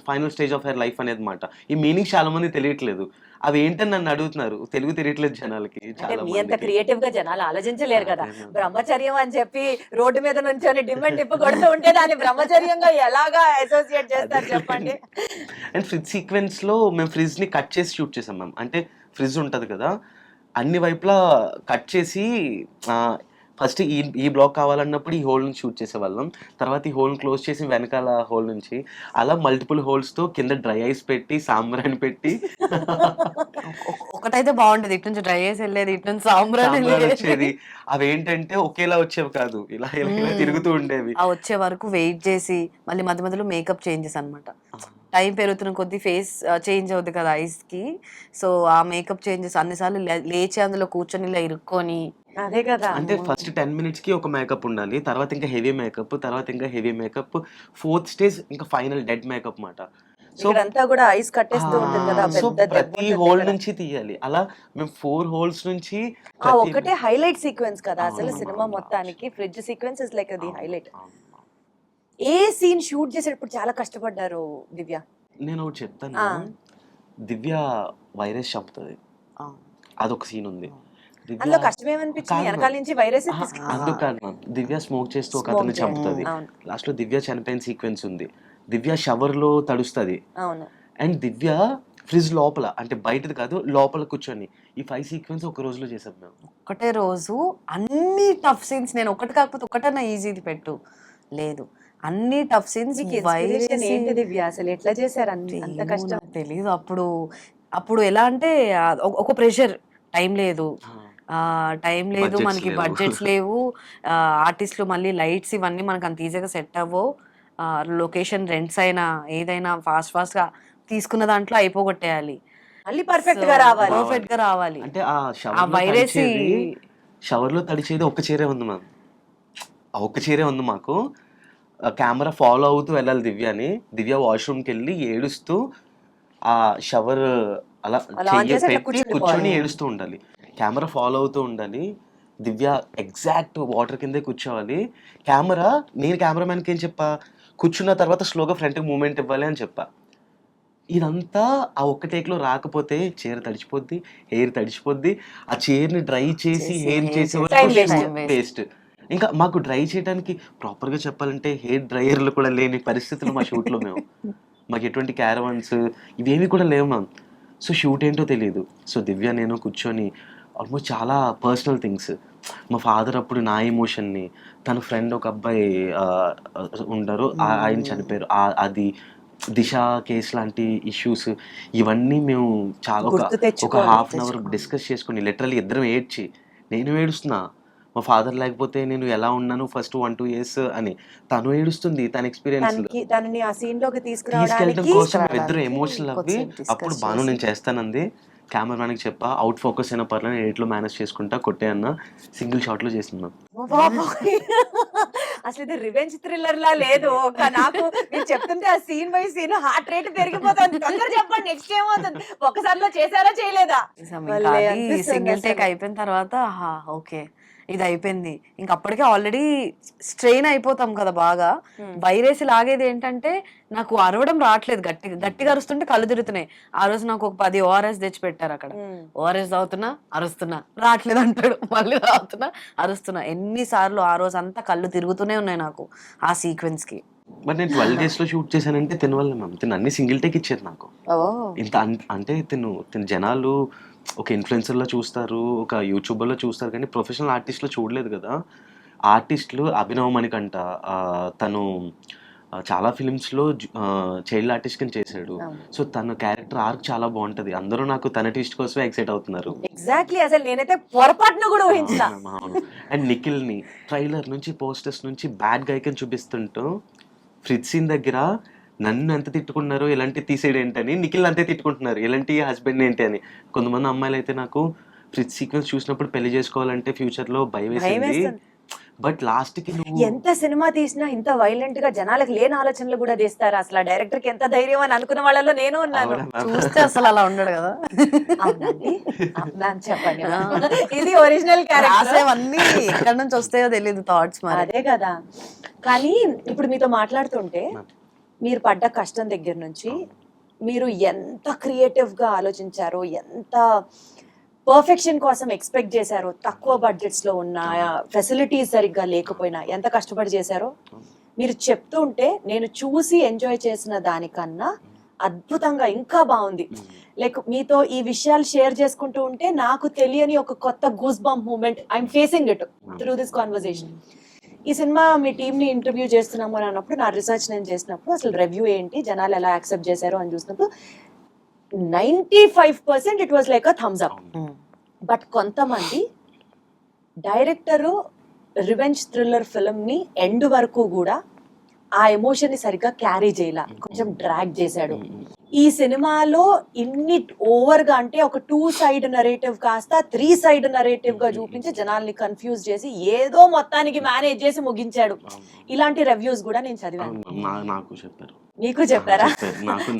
final stage of her life అనేది మాట. ఈ మీనింగ్ చాలా మంది తెలియట్లేదు. అవి ఏంటని నన్ను అడుగుతున్నారు, తెలుగు తెలియట్లేదు జనాలకి. అంటే మీ అంత క్రియేటివ్ గా జనాలు ఆలోచించలేరు కదా. బ్రహ్మచర్యం అని చెప్పి రోడ్డు మీద నుంచి డిమాండ్ టిప్పు కొడుతూ ఉంటే దాన్ని బ్రహ్మచర్యంగా ఎలాగా అసోసియేట్ చేస్తారు చెప్పండి. అండ్ ఫ్రిడ్జ్ సీక్వెన్స్ లో మేము ఫ్రిడ్జ్ ని కట్ చేసి షూట్ చేసాం మ్యామ్. అంటే ఫ్రిడ్జ్ ఉంటది కదా, అన్ని వైపులా కట్ చేసి ఫస్ట్ ఈ బ్లాక్ కావాలన్నప్పుడు ఈ హోల్ నుంచి షూట్ చేసేవాళ్ళం. తర్వాత ఈ హోల్ క్లోజ్ చేసి వెనకాల హోల్ నుంచి అలా మల్టిపుల్ హోల్స్ తో కింద డ్రై ఐస్ పెట్టి సాంబ్రాన్ పెట్టి ఒకటైతే బాగుంటది, ఇటు నుంచి డ్రై చేసి వెళ్ళేది, ఇటు నుంచి సాంబ్రాన్ వచ్చేది. అవి ఏంటంటే ఒకేలా వచ్చేవి కాదు, ఇలా ఇలా తిరుగుతూ ఉండేవి. ఆ వచ్చే వరకు వెయిట్ చేసి మళ్ళీ మధ్య మధ్యలో మేకప్ చేంజెస్ అన్నమాట. టైం పెరుగుతున్న కొద్దీ ఫేస్ చేంజ్ అవుతుంది కదా ఐస్ కి. సో ఆ మేకప్ చేంజెస్ అన్నిసార్లు లేచి అందులో కూర్చొని ఇలా ఇరుక్కొని, అదే కదా. అంటే ఫస్ట్ 10 minutes కి ఒక మేకప్ ఉండాలి, తర్వాత ఇంకా హెవీ మేకప్, తర్వాత ఇంకా హెవీ మేకప్, 4th stage ఇంకా ఫైనల్ డెడ్ మేకప్ మాట. సో ఇక్కడంతా కూడా ఐస్ కట్టేస్తూ ఉంటుంది కదా, సో పెద్ద ప్రతి హోల్ నుంచి తీయాలి. అలా మేము 4 holes నుంచి ఆ ఒకటే హైలైట్ సీక్వెన్స్ కదా అసలు సినిమా మొత్తానికి. Fridge sequence is like the highlight. ఏ సీన్ షూట్ చేసేటప్పుడు చాలా కష్టపడ్డారు దివ్య? నేను ఒకటి చెప్తాను, దివ్య వైరస్ చంపుతుంది, అదొక సీన్ ఉంది. అందులో కష్టమేమనిపించింది, వెనకాల నుంచి వైరస్ అందుకు కాదు మ్యామ్, దివ్య స్మోక్ చేస్తూ ఒక అతను చంపుతుంది. లాస్ట్ లో దివ్య చనిపోయిన సీక్వెన్స్ ఉంది. దివ్య షవర్ లో తడుస్తుంది. అవును. అండ్ దివ్య ఫ్రిడ్జ్ లోపల, అంటే బయటది కాదు, లోపల కూర్చొని ఈ 5 sequence ఒక రోజులో చేసాం మేము. ఒకటే రోజు అన్ని టఫ్ సీన్స్. నేను ఒకటి కాకపోతే ఒకటన్నా ఈజీది పెట్టు, లేదు అన్ని టఫ్ సీన్స్. ఏంటి దివ్య అసలు ఎట్లా చేశారు అంత కష్టం? తెలీదు. అప్పుడు అప్పుడు ఎలా అంటే ఒక ప్రెషర్, టైం లేదు, Budgets మనకి లేవు. బడ్జెట్స్ లేవు, ఆర్టిస్టులు మళ్ళీ లైట్స్ ఇవన్నీ మనకు అంత ఈజీగా సెట్ అవ్వవు, లొకేషన్ రెంట్స్ అయినా ఏదైనా ఫాస్ట్ గా తీసుకున్న దాంట్లో అయిపోగొట్టేయాలి, మళ్ళీ పర్ఫెక్ట్ గా రావాలి. పర్ఫెక్ట్ గా రావాలి. అంటే ఆ ఆ వైరసీ షవర్లో తడిచేది ఒక్క చీరే ఉంది మ్యామ్, ఆ ఒక్క చీరే ఉంది మాకు. కెమెరా ఫాలో అవుతూ వెళ్ళాలి దివ్య వాష్రూమ్కి వెళ్ళి ఏడుస్తూ ఆ షవర్ అలా అలా on చేసి అట్లా పెట్టి కూర్చొని ఏడుస్తూ ఉండాలి, కెమెరా ఫాలో అవుతూ ఉండాలి, దివ్య ఎగ్జాక్ట్ వాటర్ కిందే కూర్చోవాలి. నేను కెమెరామెన్కి ఏం చెప్పా, కూర్చున్న తర్వాత స్లోగా ఫ్రంట్కి మూమెంట్ ఇవ్వాలి అని చెప్పా. ఇదంతా ఆ ఒక్క టేక్లో రాకపోతే చీర తడిచిపోద్ది, హెయిర్ తడిచిపోద్ది, ఆ చీరని డ్రై చేసి హెయిర్ చేసే Time waste. వరకు వేస్ట్. ఇంకా మాకు డ్రై చేయడానికి ప్రాపర్గా చెప్పాలంటే హెయిర్ డ్రైయర్లు కూడా లేని పరిస్థితులు మా షూట్లో మేము. మాకు ఎటువంటి క్యారవాన్స్ ఇవేమి కూడా లేవు మ్యామ్. సో షూట్ ఏంటో తెలియదు. సో దివ్య నేను కూర్చొని ఆల్మోస్ట్ చాలా పర్సనల్ థింగ్స్, మా ఫాదర్ అప్పుడు నా ఎమోషన్ని, తన ఫ్రెండ్ ఒక అబ్బాయి ఉండరు, ఆయన చనిపోయారు, అది దిశ కేసు లాంటి ఇష్యూస్, ఇవన్నీ మేము చాలా ఒక హాఫ్ అన్ అవర్ డిస్కస్ చేసుకుని లిటరల్లీ ఇద్దరం ఏడ్చి, నేను ఏడుస్తున్నా, మా ఫాదర్ లేకపోతే నేను ఎలా ఉన్నాను ఫస్ట్ 1-2 years అని, తను ఏడుస్తుంది తన ఎక్స్పీరియన్స్ తనని ఆ సీన్ లోకి తీసుకెళ్ళడం తీసుకురావడానికి కోసం ఇద్దరు ఎమోషనల్ అవ్వి, అప్పుడు బాను నేను చేస్తానంది, కెమెరామెన్కి చెప్పా అవుట్ ఫోకస్ అయినా పర్లేదు ఎడిట్లో మేనేజ్ చేసుకుంటా, కొట్టే అన్న సింగిల్ షాట్లో చేస్తున్నాం. అసలు ఇది రివెంజ్ థ్రిల్లర్ లా లేదు. నాకు మీరు చెప్తుంటే ఆ scene by scene heart rate పెరిగిపోతుంది. తొందర చెప్పండి నెక్స్ట్ ఏమవుతుంది, ఒక్కసారిలో చేశారా చేయలేదా? సింగిల్ టేక్ అయిపోయిన తర్వాత ఓకే ఇది అయిపోయింది, ఇంక అప్పటికే ఆల్రెడీ స్ట్రెయిన్ అయిపోతాం కదా బాగా. వైరస్ లాగేది ఏంటంటే నాకు అరవడం రావట్లేదు, గట్టిగా అరుస్తుంటే కళ్ళు తిరుగుతున్నాయి. ఆ రోజు నాకు ఒక 10 ORS తెచ్చి పెట్టారు అక్కడ. ORS తాగుతున్నా అరుస్తున్నా, రావట్లేదు అంటాడు, మళ్ళీ తాగుతున్నా అరుస్తున్నా, ఎన్నిసార్లు ఆ రోజు అంతా కళ్ళు తిరుగుతూనే ఉన్నాయి నాకు ఆ సీక్వెన్స్ కి. బట్ నేను 12 days లో షూట్ చేశానంటే తినవల్ల మ్యామ్, తిను అన్ని సింగిల్ టేక్ ఇచ్చేది నాకు. ఇంత అంటే తిను జనాలు ఒక ఇన్ఫ్లుయెన్సర్లో చూస్తారు, ఒక యూట్యూబర్లో చూస్తారు, కానీ ప్రొఫెషనల్ ఆర్టిస్ట్లో చూడలేదు కదా. ఆర్టిస్టులు అభినవ్ మణికంఠ, తను చాలా ఫిలిమ్స్లో చైల్డ్ ఆర్టిస్ట్ కింద చేశాడు. సో తన క్యారెక్టర్ ఆర్క్ చాలా బాగుంటది, అందరూ నాకు తన ట్విస్ట్ కోసమే ఎక్సైట్ అవుతున్నారు. ఎగ్జాక్ట్లీ, అసలు నేనైతే పొరపాటును కూడా ఊహించా. అండ్ నిఖిల్ని ట్రైలర్ నుంచి పోస్టర్స్ నుంచి బ్యాడ్ గైకని చూపిస్తుంటూ ఫ్రిజ్ సీన్ దగ్గర నన్ను ఎంత తిట్టుకున్నారు ఇలాంటి తీసేడు ఏంటని, నిఖిల్ అంతే తిట్టుకుంటున్నారు ఇలాంటి హస్బెండ్ ఏంటి అని. కొంతమంది అమ్మాయిలు అయితే నాకు ఫ్రిజ్ సీక్వెన్స్ చూసినప్పుడు పెళ్లి చేసుకోవాలంటే ఫ్యూచర్ లో భయం వేసింది. బట్ లాస్ట్ కి ఎంత సినిమా తీసినా ఇంత వైలెంట్ గా జనాలకు లేని ఆలోచనలు కూడా తీస్తారు. అసలు డైరెక్టర్ కి ఎంత ధైర్యం అని అనుకున్న వాళ్ళలో నేను ఉన్నాను. చూస్తే అసలు అలా ఉండడు కదా. అవునండి, చెప్పండి. ఇది ఒరిజినల్ క్యారెక్టర్, అన్ని ఎక్కడి నుంచి వస్తాయో తెలియదు థాట్స్. మరి అదే కదా. కానీ ఇప్పుడు మీతో మాట్లాడుతుంటే మీరు పడ్డ కష్టం దగ్గర నుంచి మీరు ఎంత క్రియేటివ్ గా ఆలోచించారో, ఎంత పర్ఫెక్షన్ కోసం ఎక్స్పెక్ట్ చేశారో, తక్కువ బడ్జెట్స్ లో ఉన్న ఫెసిలిటీస్ సరిగ్గా లేకపోయినా ఎంత కష్టపడి చేశారో మీరు చెప్తుంటే నేను చూసి ఎంజాయ్ చేసిన దానికన్నా అద్భుతంగా ఇంకా బాగుంది. లైక్ మీతో ఈ విషయాలు షేర్ చేసుకుంటూ ఉంటే నాకు తెలియని ఒక కొత్త goose bump moment I'm facing it through this conversation. ఈ సినిమా మీ టీమ్ ని ఇంటర్వ్యూ చేస్తున్నాము అని అన్నప్పుడు, నా రీసెర్చ్ నేను చేసినప్పుడు అసలు రివ్యూ ఏంటి, జనాలు ఎలా యాక్సెప్ట్ చేశారు అని చూసినప్పుడు 95% it was like a thumbs up. But కొంతమంది డైరెక్టరు రివెంజ్ థ్రిల్లర్ ఫిల్మ్ ని ఎండ్ వరకు కూడా ఆ ఎమోషన్ ని సరిగ్గా క్యారీ చేయాల, కొంచెం డ్రాగ్ చేశాడు. ఈ సినిమాలో ఇన్ని ఓవర్ గా అంటే ఒక 2 side నరేటివ్ కాస్త 3 side నరేటివ్ గా చూపించి జనాల్ని కన్ఫ్యూజ్ చేసి ఏదో మొత్తానికి మేనేజ్ చేసి ముగించాడు. ఇలాంటి రివ్యూస్ కూడా నేను చదివాను. నాకు చెప్పారు. మీకు చెప్పారా?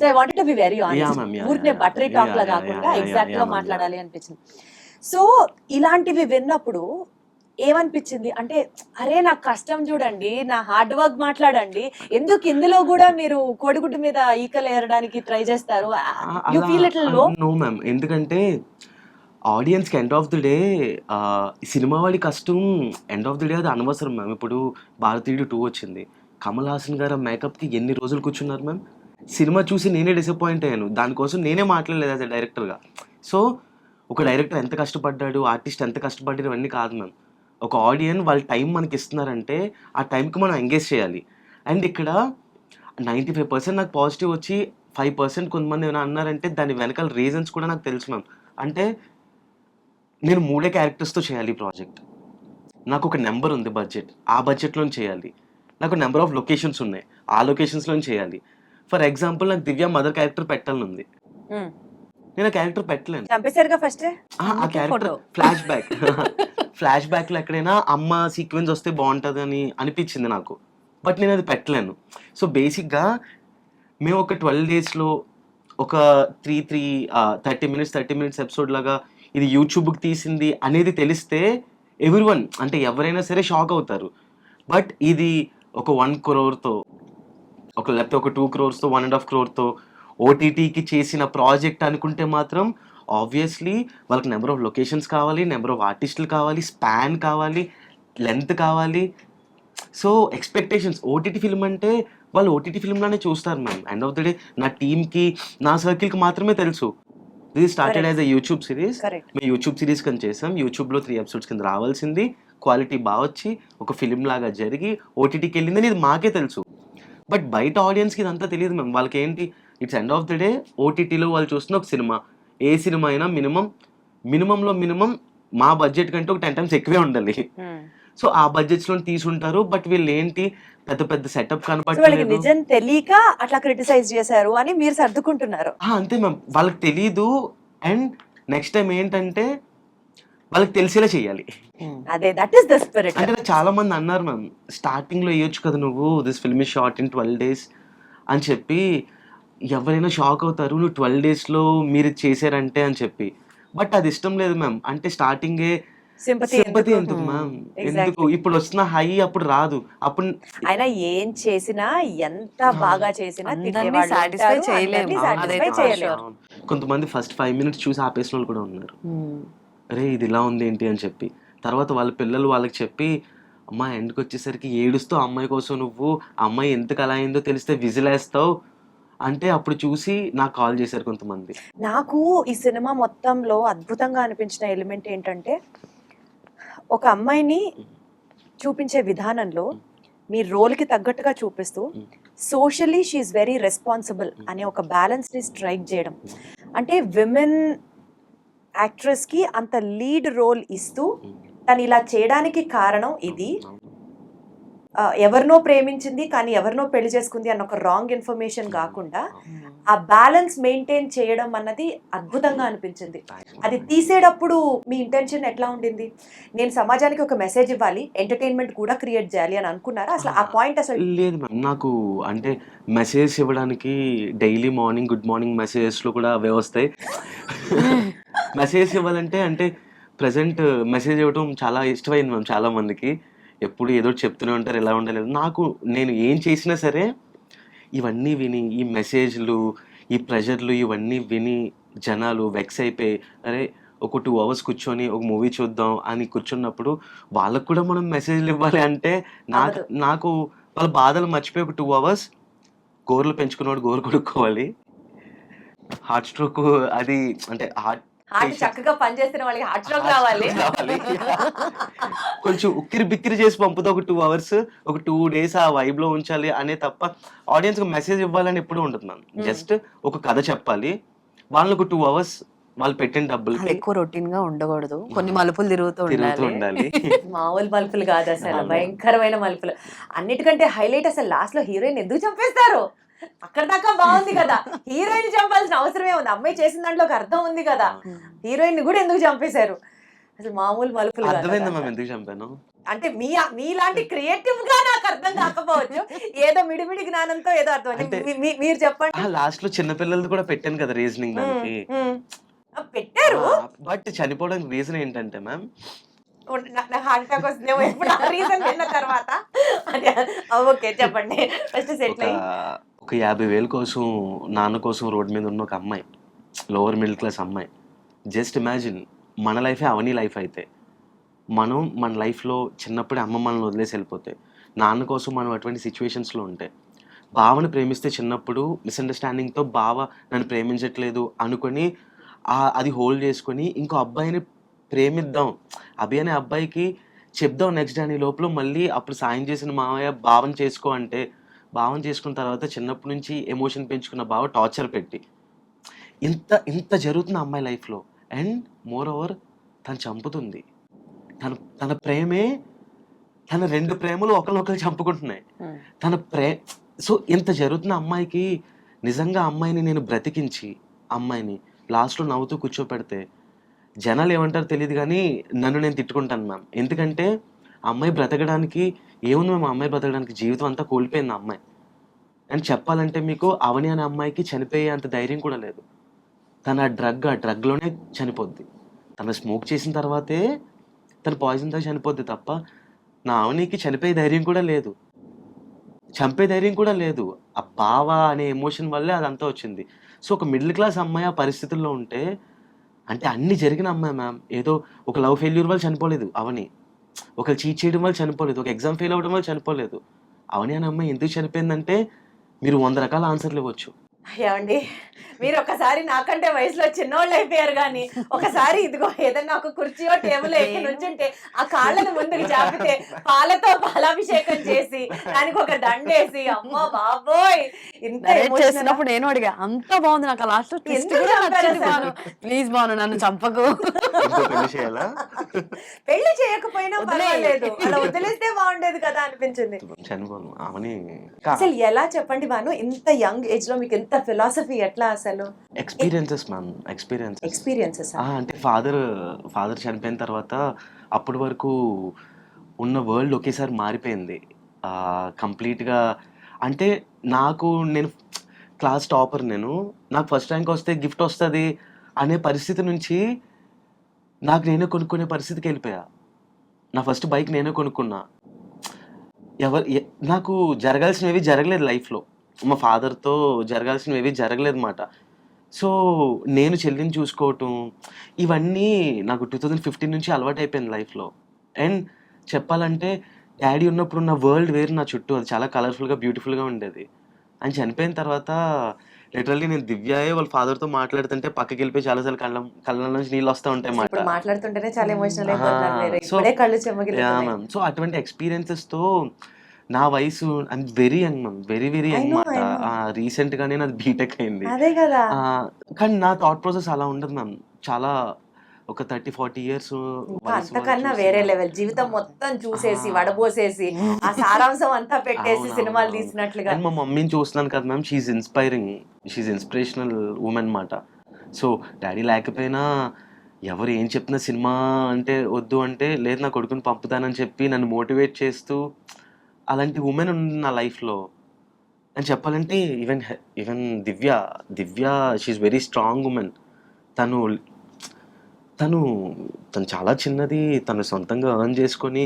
So I wanted to be very honest. ఊరికే బటరీ టాక్ లా కాకుండా ఎగ్జాక్ట్ గా మాట్లాడాలి అనిపించింది. సో ఇలాంటివి విన్నప్పుడు ఏమనిపించింది అంటే, అరే నా కష్టం చూడండి, నా హార్డ్ వర్క్ మాట్లాడండి, ఎందుకు ఇందులో కూడా మీరు కోడిగుడ్డు మీద ఈకలు ఏరడానికి ట్రై చేస్తారు? యు ఫీల్ లిటిల్ లో? నో మ్యామ్, ఎందుకంటే ఆడియన్స్కి end of the day cinema వాడి కష్టం ఎండ్ ఆఫ్ ది డే అది అనవసరం మ్యామ్. ఇప్పుడు భారతీయుడు 2 వచ్చింది, కమల్ హాసన్ గారు మేకప్కి ఎన్ని రోజులు కూర్చున్నారు మ్యామ్. సినిమా చూసి నేనే డిసప్పాయింట్ అయ్యాను, దానికోసం నేనే మాట్లాడలేదు యాజ్ అ డైరెక్టర్గా. సో ఒక డైరెక్టర్ ఎంత కష్టపడ్డాడు, ఆర్టిస్ట్ ఎంత కష్టపడ్డాడు ఇవన్నీ కాదు మ్యామ్. ఒక ఆడియన్ వాళ్ళ టైం మనకి ఇస్తున్నారంటే ఆ టైంకి మనం ఎంగేజ్ చేయాలి. అండ్ ఇక్కడ 95% నాకు పాజిటివ్ వచ్చి 5% కొంతమంది ఏమైనా అన్నారంటే దాని వెనకాల రీజన్స్ కూడా నాకు తెలుసు మ్యామ్. అంటే నేను 3 క్యారెక్టర్స్‌తో చేయాలి ఈ ప్రాజెక్ట్. నాకు ఒక నెంబర్ ఉంది బడ్జెట్. ఆ బడ్జెట్‌లోనే చేయాలి. నాకు నెంబర్ ఆఫ్ లొకేషన్స్ ఉన్నాయి. ఆ లొకేషన్స్‌లోనే చేయాలి. ఫర్ ఎగ్జాంపుల్ నాకు దివ్య మదర్ క్యారెక్టర్ పెట్టాలనుంది. నేను ఆ క్యారెక్టర్ పెట్టలేను. చంపేశారుగా ఫస్టే. ఆ క్యారెక్టర్ ఫ్లాష్ బ్యాక్‌లో ఎక్కడైనా అమ్మ సీక్వెన్స్ వస్తే బావుంటదని అనిపించింది నాకు. బట్ నేను అది పెట్టలేను. సో బేసిక్‌గా మేము ఒక 12 డేస్‌లో ఒక 30 మినిట్స్ ఎపిసోడ్ లాగా ఇది యూట్యూబ్‌కి తీసింది అనేది తెలిస్తే ఎవ్రీవన్ అంటే ఎవరైనా సరే షాక్ అవుతారు. బట్ ఇది ఒక 1 క్రోర్‌తో లేకపోతే ఒక 2 క్రోర్స్‌తో 1.5 క్రోర్‌తో ఓటీటీకి చేసిన ప్రాజెక్ట్ అనుకుంటే మాత్రం ఆబ్వియస్లీ వాళ్ళకి నెంబర్ ఆఫ్ లొకేషన్స్ కావాలి, నెంబర్ ఆఫ్ ఆర్టిస్టులు కావాలి, స్పాన్ కావాలి, లెంత్ కావాలి. సో ఎక్స్పెక్టేషన్స్ ఓటీటీ ఫిల్మ్ అంటే వాళ్ళు ఓటీటీ ఫిల్మ్‌లానే చూస్తారు ma'am. End of the day నా టీమ్‌కి, నా సర్కిల్‌కి మాత్రమే తెలుసు. This started as a YouTube series. Correct. మేము యూట్యూబ్ సిరీస్ కింద చేసాం. యూట్యూబ్‌లో 3 ఎపిసోడ్స్ కింద రావాల్సింది క్వాలిటీ బాగా వచ్చి ఒక ఫిల్మ్ లాగా జరిగి ఓటీటీకి వెళ్ళిందని ఇది మాకే తెలుసు. బట్ బయట ఆడియన్స్‌కి ఇదంతా తెలియదు మ్యామ్. వాళ్ళకేంటి it's end of the day ఓటీటీలో వాళ్ళు చూస్తున్న ఒక సినిమా. ఏ సినిమా అయినా మినిమంలో మినిమం మా బడ్జెట్ కంటే ఒక 10 టైమ్స్ ఎక్కువే ఉండాలి. సో ఆ బడ్జెట్స్‌లో తీసుంటారు. బట్ వీళ్ళేంటి పెద్ద పెద్ద సెటప్ సో వాళ్ళకి కనపడట్లేదు. నిజం తెలియక అట్లా క్రిటిసైజ్ చేశారు అని మీరు సర్దుకుంటున్నారు. అంతే మ్యామ్. వాళ్ళకి తెలీదు. అండ్ నెక్స్ట్ టైం ఏంటంటే వాళ్ళకి తెలిసేలా చేయాలి. అదే దట్ ఈస్ ద స్పిరిట్. అంటే నాకు చాలా మంది అన్నారు మ్యామ్, స్టార్టింగ్‌లో ఎయ్యొచ్చు కదా నువ్వు, this film is short in 12 days అని చెప్పి. ఎవరైనా షాక్ అవుతారు నువ్వు 12 డేస్‌లో మీరు ఇది చేశారంటే అని చెప్పి. బట్ అది ఇష్టం లేదు మ్యామ్. అంటే స్టార్టింగే సింపతి ఎందుకు మ్యామ్? ఎందుకు? ఇప్పుడు వస్తున్న హై అప్పుడు రాదు. అప్పుడు అయినా ఏం చేసినా ఎంత బాగా చేసినా అందరినీ తిట్టేవాళ్ళు satisfy ఉంటారు, చేయలేము. అందరినీ అవును, satisfy అదైతే చేయలేము. అవును. కొంతమంది ఫస్ట్ 5 మినిట్స్ చూసి ఆపేసిన వాళ్ళు కూడా ఉన్నారు. అరే ఇది ఇలా ఉంది ఏంటి అని చెప్పి. తర్వాత వాళ్ళ పిల్లలు వాళ్ళకి చెప్పి, అమ్మ ఎండ్కి వచ్చేసరికి ఏడుస్తూ ఆ అమ్మాయి కోసం నువ్వు ఆ అమ్మాయి ఎందుకు అలా అయిందో తెలిస్తే విజిలేస్తావు అంటే అప్పుడు చూసి నాకు కాల్ చేశారు కొంతమంది. నాకు ఈ సినిమా మొత్తంలో అద్భుతంగా అనిపించిన ఎలిమెంట్ ఏంటంటే ఒక అమ్మాయిని చూపించే విధానంలో మీ రోల్కి తగ్గట్టుగా చూపిస్తూ సోషలీ షీఈస్ వెరీ రెస్పాన్సిబుల్ అనే ఒక బ్యాలెన్స్ ని స్ట్రైక్ చేయడం. అంటే విమెన్ యాక్ట్రెస్కి అంత లీడ్ రోల్ ఇస్తూ తను ఇలా చేయడానికి కారణం ఇది. ఎవరినో ప్రేమించింది కానీ ఎవరినో పెళ్లి చేసుకుంది అన్న ఒక రాంగ్ ఇన్ఫర్మేషన్ కాకుండా ఆ బ్యాలెన్స్ మెయింటైన్ చేయడం అన్నది అద్భుతంగా అనిపించింది. అది తీసేటప్పుడు మీ ఇంటెన్షన్ ఎట్లా ఉండింది? నేను సమాజానికి ఒక మెసేజ్ ఇవ్వాలి, ఎంటర్టైన్మెంట్ కూడా క్రియేట్ చేయాలి అని అనుకున్నారా? అసలు ఆ పాయింట్ అసలు లేదు మ్యామ్. నాకు అంటే మెసేజ్ ఇవ్వడానికి డైలీ మార్నింగ్ గుడ్ మార్నింగ్ మెసేజెస్లో కూడా అవే వస్తాయి. మెసేజ్ ఇవ్వాలంటే అంటే ప్రజెంట్ మెసేజ్ ఇవ్వడం చాలా ఇష్టమైంది మ్యామ్ చాలా మందికి. ఎప్పుడు ఏదో చెప్తూనే ఉంటారు ఎలా ఉండాలి. నాకు నేను ఏం చేసినా సరే ఇవన్నీ విని ఈ మెసేజ్లు ఈ ప్రెషర్లు ఇవన్నీ విని జనాలు వెక్స్ అయిపోయి అరే ఒక 2 అవర్స్ కూర్చొని ఒక మూవీ చూద్దాం అని కూర్చున్నప్పుడు వాళ్ళకు కూడా మనం మెసేజ్లు ఇవ్వాలి అంటే నాకు వాళ్ళ బాధలు మర్చిపోయి ఒక 2 అవర్స్ గోర్లు పెంచుకున్నవాడు గోరు కొడుక్కోవాలి. హార్ట్ స్ట్రోక్ అది అంటే హార్ట్ చక్కగా పనిచేస్తున్న వాళ్ళకి హార్ట్ స్ట్రోక్ రావాలి. కొంచెం ఉక్కిరి బిక్కిరి చేసి పంపుతా ఒక 2 అవర్స్ ఒక 2 డేస్ ఆ వైబ్ లో ఉంచాలి అనే తప్ప ఆడియన్స్ కి మెసేజ్ ఇవ్వాలని ఎప్పుడూ ఉంటుంది మ్యామ్. జస్ట్ ఒక కథ చెప్పాలి వాళ్ళకి ఒక 2 అవర్స్ వాళ్ళు పెట్టిన డబ్బులకి ఎక్కువ రొటీన్ గా ఉండకూడదు. కొన్ని మలుపులు తిరుగుతూ ఉండాలి. మామూలు మలుపులు కాదు అసలు, భయంకరమైన మలుపులు. అన్నిటికంటే హైలైట్ అసలు లాస్ట్ లో హీరోయిన్ ఎందుకు చంపేస్తారు? అక్కడ దాకా బాగుంది కదా, హీరోయిన్ చంపాల్సిన అవసరమే ఉంది. అమ్మాయి చేసిన దాంట్లో ఒక అర్థం ఉంది కదా, హీరోయిన్ కూడా ఎందుకు చంపేశారు? అసలు మామూలు మలుపులు కాదు. అర్థమైందా మ్యామ్ ఎందుకు చంపాను? అంటే మీలాంటి క్రియేటివ్ గా నాకు అర్థం కాకపోవచ్చు, ఏదో మిడిమిడి జ్ఞానంతో ఏదో అర్థం. మీరు చెప్పండి. లాస్ట్ లో చిన్నపిల్లలది కూడా పెట్టాను కదా రీజనింగ్ దానికి. పెట్టారు బట్ చనిపోవడానికి రీజన్ ఏంటంటే మ్యామ్ నాకు హార్ట్ అటాక్ వస్తుందేమో ఇప్పుడు ఆ రీజన్ విన్న తర్వాత. ఓకే చెప్పండి. ఫస్ట్ సెటిల్ అయ్యి ఒక 50,000 కోసం నాన్న కోసం రోడ్ మీద ఉన్న ఒక అమ్మాయి, లోవర్ మిడిల్ క్లాస్ అమ్మాయి. జస్ట్ ఇమాజిన్ మన లైఫే అవని లైఫ్ అయితే మన లైఫ్లో చిన్నప్పుడే అమ్మ మనల్ని వదిలేసి వెళ్ళిపోతే నాన్న కోసం మనం అటువంటి సిచ్యువేషన్స్లో ఉంటే బావని ప్రేమిస్తే చిన్నప్పుడు మిస్అండర్స్టాండింగ్తో బావ నన్ను ప్రేమించట్లేదు అనుకొని అది హోల్డ్ చేసుకొని ఇంకో అబ్బాయిని ప్రేమిద్దాం అభి అనే అబ్బాయికి చెప్దాం నెక్స్ట్ డే అని లోపల మళ్ళీ అప్పుడు సాయం చేసిన మావయ్య బావని చేసుకో అంటే బావని చేసుకున్న తర్వాత చిన్నప్పటి నుంచి ఎమోషన్ పెంచుకున్న బావ టార్చర్ పెట్టి ఇంత ఇంత జరుగుతుంది అమ్మాయి లైఫ్లో. అండ్ మోర్ ఓవర్ తను చంపుతుంది. తన ప్రేమే, తన 2 ప్రేమలు ఒకరినొకరు చంపుకుంటున్నాయి. తన సో ఇంత జరుగుతున్న అమ్మాయికి నిజంగా అమ్మాయిని నేను బ్రతికించి అమ్మాయిని లాస్ట్లో నవ్వుతూ కూర్చోపెడితే జనాలు ఏమంటారో తెలియదు కానీ నన్ను నేను తిట్టుకుంటాను మ్యామ్. ఎందుకంటే అమ్మాయి బ్రతకడానికి ఏముంది మ్యామ్, అమ్మాయి బ్రతకడానికి జీవితం అంతా కోల్పోయింది ఆ అమ్మాయి. అండ్ చెప్పాలంటే మీకు అవని అనే అమ్మాయికి చనిపోయే అంత ధైర్యం కూడా లేదు. తన ఆ డ్రగ్లోనే చనిపోద్ది. తను స్మోక్ చేసిన తర్వాతే తను పాయిజన్తో చనిపోద్ది తప్ప నా అవనికి చనిపోయే ధైర్యం కూడా లేదు, చంపే ధైర్యం కూడా లేదు. ఆ బావ అనే ఎమోషన్ వల్లే అదంతా వచ్చింది. సో ఒక మిడిల్ క్లాస్ అమ్మాయి ఆ పరిస్థితుల్లో ఉంటే, అంటే అన్ని జరిగిన అమ్మాయి మ్యామ్. ఏదో ఒక లవ్ ఫెయిల్యూర్ వల్ల చనిపోలేదు అవని, ఒక చీట్ చేయడం వల్ల చనిపోలేదు, ఒక ఎగ్జామ్ ఫెయిల్ అవ్వడం వల్ల చనిపోలేదు. అవని అనే అమ్మాయి ఎందుకు చనిపోయిందంటే మీరు 100 రకాల ఆన్సర్లు ఇవ్వచ్చు. ఏమండి, మీరు ఒకసారి నాకంటే వయసులో చిన్నోళ్ళు అయిపోయారు కానీ ఒకసారి ఇదిగో ఏదన్నా ఒక కుర్చీయో టేబుల్ ఎక్కి నుంచుంటే ఆ కాళ్ళను ముందుకు చాపితే పాలతో పాలాభిషేకం చేసి దానికి ఒక దండేసి అమ్మో బాబోయ్ ఇంత చేసినప్పుడు నేను అడిగా అంత బాగుంది నాకు లాస్ట్ ప్లీజ్ బాను నన్ను చంపకు. పెళ్లి చేయాలా? పెళ్లి చేయకపోయినా పర్వాలేదు, అలా వదిలేస్తే బాగుండేది కదా అనిపించింది. చనిపోను అవని. అసలు ఎలా చెప్పండి బాను, ఇంత యంగ్ ఏజ్ లో మీకు ఎంత ఫిలాసఫీ ఎట్లా అసలు? Experiences ma'am, experiences. అంటే ఫాదర్ చనిపోయిన తర్వాత అప్పటి వరకు ఉన్న వరల్డ్ ఒకేసారి మారిపోయింది కంప్లీట్గా. అంటే నేను క్లాస్ టాపర్, నాకు ఫస్ట్ ర్యాంక్ వస్తే గిఫ్ట్ వస్తుంది అనే పరిస్థితి నుంచి నాకు నేనే కొనుక్కునే పరిస్థితికి వెళ్ళిపోయా. నా ఫస్ట్ బైక్ నేనే కొనుక్కున్నా. నాకు జరగాల్సినవి జరగలేదు లైఫ్లో, మా ఫాదర్తో జరగాల్సినవి జరగలేదు మాట. సో నేను చెల్లిని చూసుకోవటం ఇవన్నీ నాకు 2015 నుంచి అలవాటు అయిపోయింది లైఫ్లో. అండ్ చెప్పాలంటే డాడీ ఉన్నప్పుడు ఉన్న వరల్డ్ వేరు నా చుట్టూ, అది చాలా కలర్ఫుల్గా బ్యూటిఫుల్గా ఉండేది. ఆయన చనిపోయిన తర్వాత లిటరల్లీ నేను దివ్యాయే వాళ్ళ ఫాదర్తో మాట్లాడుతుంటే పక్కకి వెళ్ళిపోయి చాలాసార్లు కళ్ళ నుంచి నీళ్ళు వస్తూ ఉంటాయి మాట. మాట్లాడుతుంటేనే చాలా ఎమోషనల్ అయిపోతున్నారు. సో అటువంటి ఎక్స్పీరియన్సెస్తో నా వయసు I'm very young ma'am, very very young మాట. రీసెంట్ గానే నాది బీటెక్ అయింది. కానీ నా థాట్ ప్రాసెస్ అలా ఉండదు మ్యామ్. చాలా ఒక 30-40 ఇయర్స్ అంతకన్నా వేరే లెవెల్ జీవితం మొత్తం చూసేసి వడబోసేసి ఆ సారాంశం అంతా పెట్టేసి సినిమాలు తీసినట్లుగా. మా మమ్మీని చూస్తున్నాను కదా ma'am, she's inspiring, she's inspirational woman మాట. సో డాడీ లేకపోయినా ఎవరు ఏం చెప్పినా సినిమా అంటే వద్దు అంటే లేదు నా కొడుకుని పంపుతానని చెప్పి నన్ను మోటివేట్ చేస్తూ అలాంటి ఉమెన్ ఉంది నా లైఫ్లో. అని చెప్పాలంటే even Divya she's very strong woman. తను చాలా చిన్నది, తను సొంతంగా ఎర్న్ చేసుకొని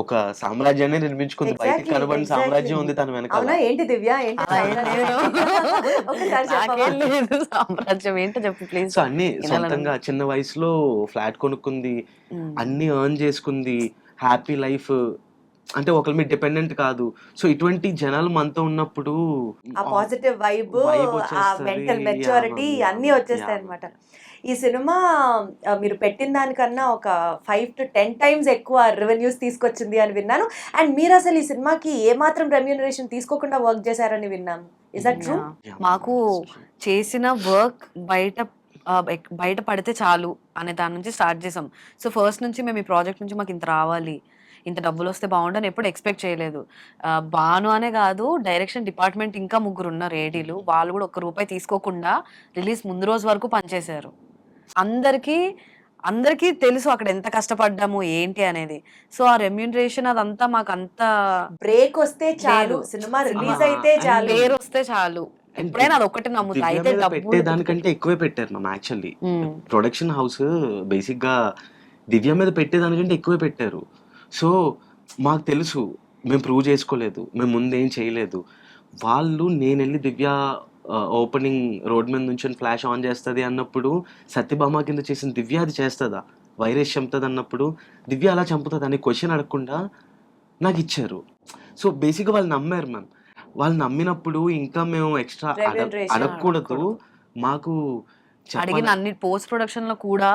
ఒక సామ్రాజ్యాన్ని నిర్మించుకుంది. బయటికి కనబడిన సామ్రాజ్యం ఉంది తన వెనకాల. ఏంటి దివ్య సామ్రాజ్యం ఏంటో చెప్పు ప్లీజ్. సో అన్ని సొంతంగా చిన్న వయసులో ఫ్లాట్ కొనుక్కుంది, అన్ని ఎర్న్ చేసుకుంది, హ్యాపీ లైఫ్. అంటే ఒకరి మీద డిపెండెంట్ కాదు. సో ఇటువంటి జనాలు మనతో ఉన్నప్పుడు ఆ పాజిటివ్ వైబ్, ఆ మెంటల్ మెచ్యూరిటీ అన్నీ వచ్చేస్తాయి అన్నమాట. ఈ సినిమా మీరు పెట్టిన దానికన్నా ఒక 5 to 10 times ఎక్కువ రెవెన్యూస్ తీసుకొచ్చింది అని విన్నాను. అండ్ మీరు అసలు ఈ సినిమాకి ఏమాత్రం రెమ్యూనరేషన్ తీసుకోకుండా వర్క్ చేశారని విన్నాను. Is that true? మాకు చేసిన వర్క్ బయట పడితే చాలు అనే దాని నుంచి స్టార్ట్ చేసాం. సో ఫస్ట్ నుంచి మేము ఈ ప్రాజెక్ట్ నుంచి మాకు ఇంత రావాలి, ఇంత డబ్బులు వస్తే బాగుండని ఎప్పుడు ఎక్స్పెక్ట్ చేయలేదు. బాను అనే కాదు, డైరెక్షన్ డిపార్ట్మెంట్ ఇంకా 3 ఉన్నారు ఏడీలు, వాళ్ళు కూడా ₹1 తీసుకోకుండా రిలీజ్ ముందు రోజు వరకు పనిచేశారు. అందరికీ తెలుసు అక్కడ ఎంత కష్టపడ్డాము ఏంటి అనేది. సో ఆ రెమ్యూనరేషన్ అదంతా మాకు అంత బ్రేక్ వస్తే చాలు, సినిమా రిలీజ్ అయితే చాలు, పేరు వస్తే చాలు, ఎప్పుడైనా అది ఒక్కటి నమ్ముతా. అయితే పెట్టేదానికంటే ఎక్కువే పెట్టారు ma'am. Actually production house basic గా దివ్య మీద పెట్టేదానికంటే ఎక్కువే పెట్టారు. సో మాకు తెలుసు మేము ప్రూవ్ చేసుకోలేదు, మేము ముందేం చేయలేదు. వాళ్ళు నేను వెళ్ళి దివ్య ఓపెనింగ్ రోడ్ మీద నుంచి ఫ్లాష్ ఆన్ చేస్తుంది అన్నప్పుడు సత్యభామ కింద చేసిన దివ్య అది చేస్తుందా, వైరస్ చంపుతుంది అన్నప్పుడు దివ్య అలా చంపుతుంది అని క్వశ్చన్ అడగకుండా నాకు ఇచ్చారు. సో బేసిక్గా వాళ్ళు నమ్మారు మ్యామ్. వాళ్ళు నమ్మినప్పుడు ఇంకా మేము ఎక్స్ట్రా అడగకూడదు. మాకు అడిగిన అన్ని పోస్ట్ ప్రొడక్షన్ లో కూడా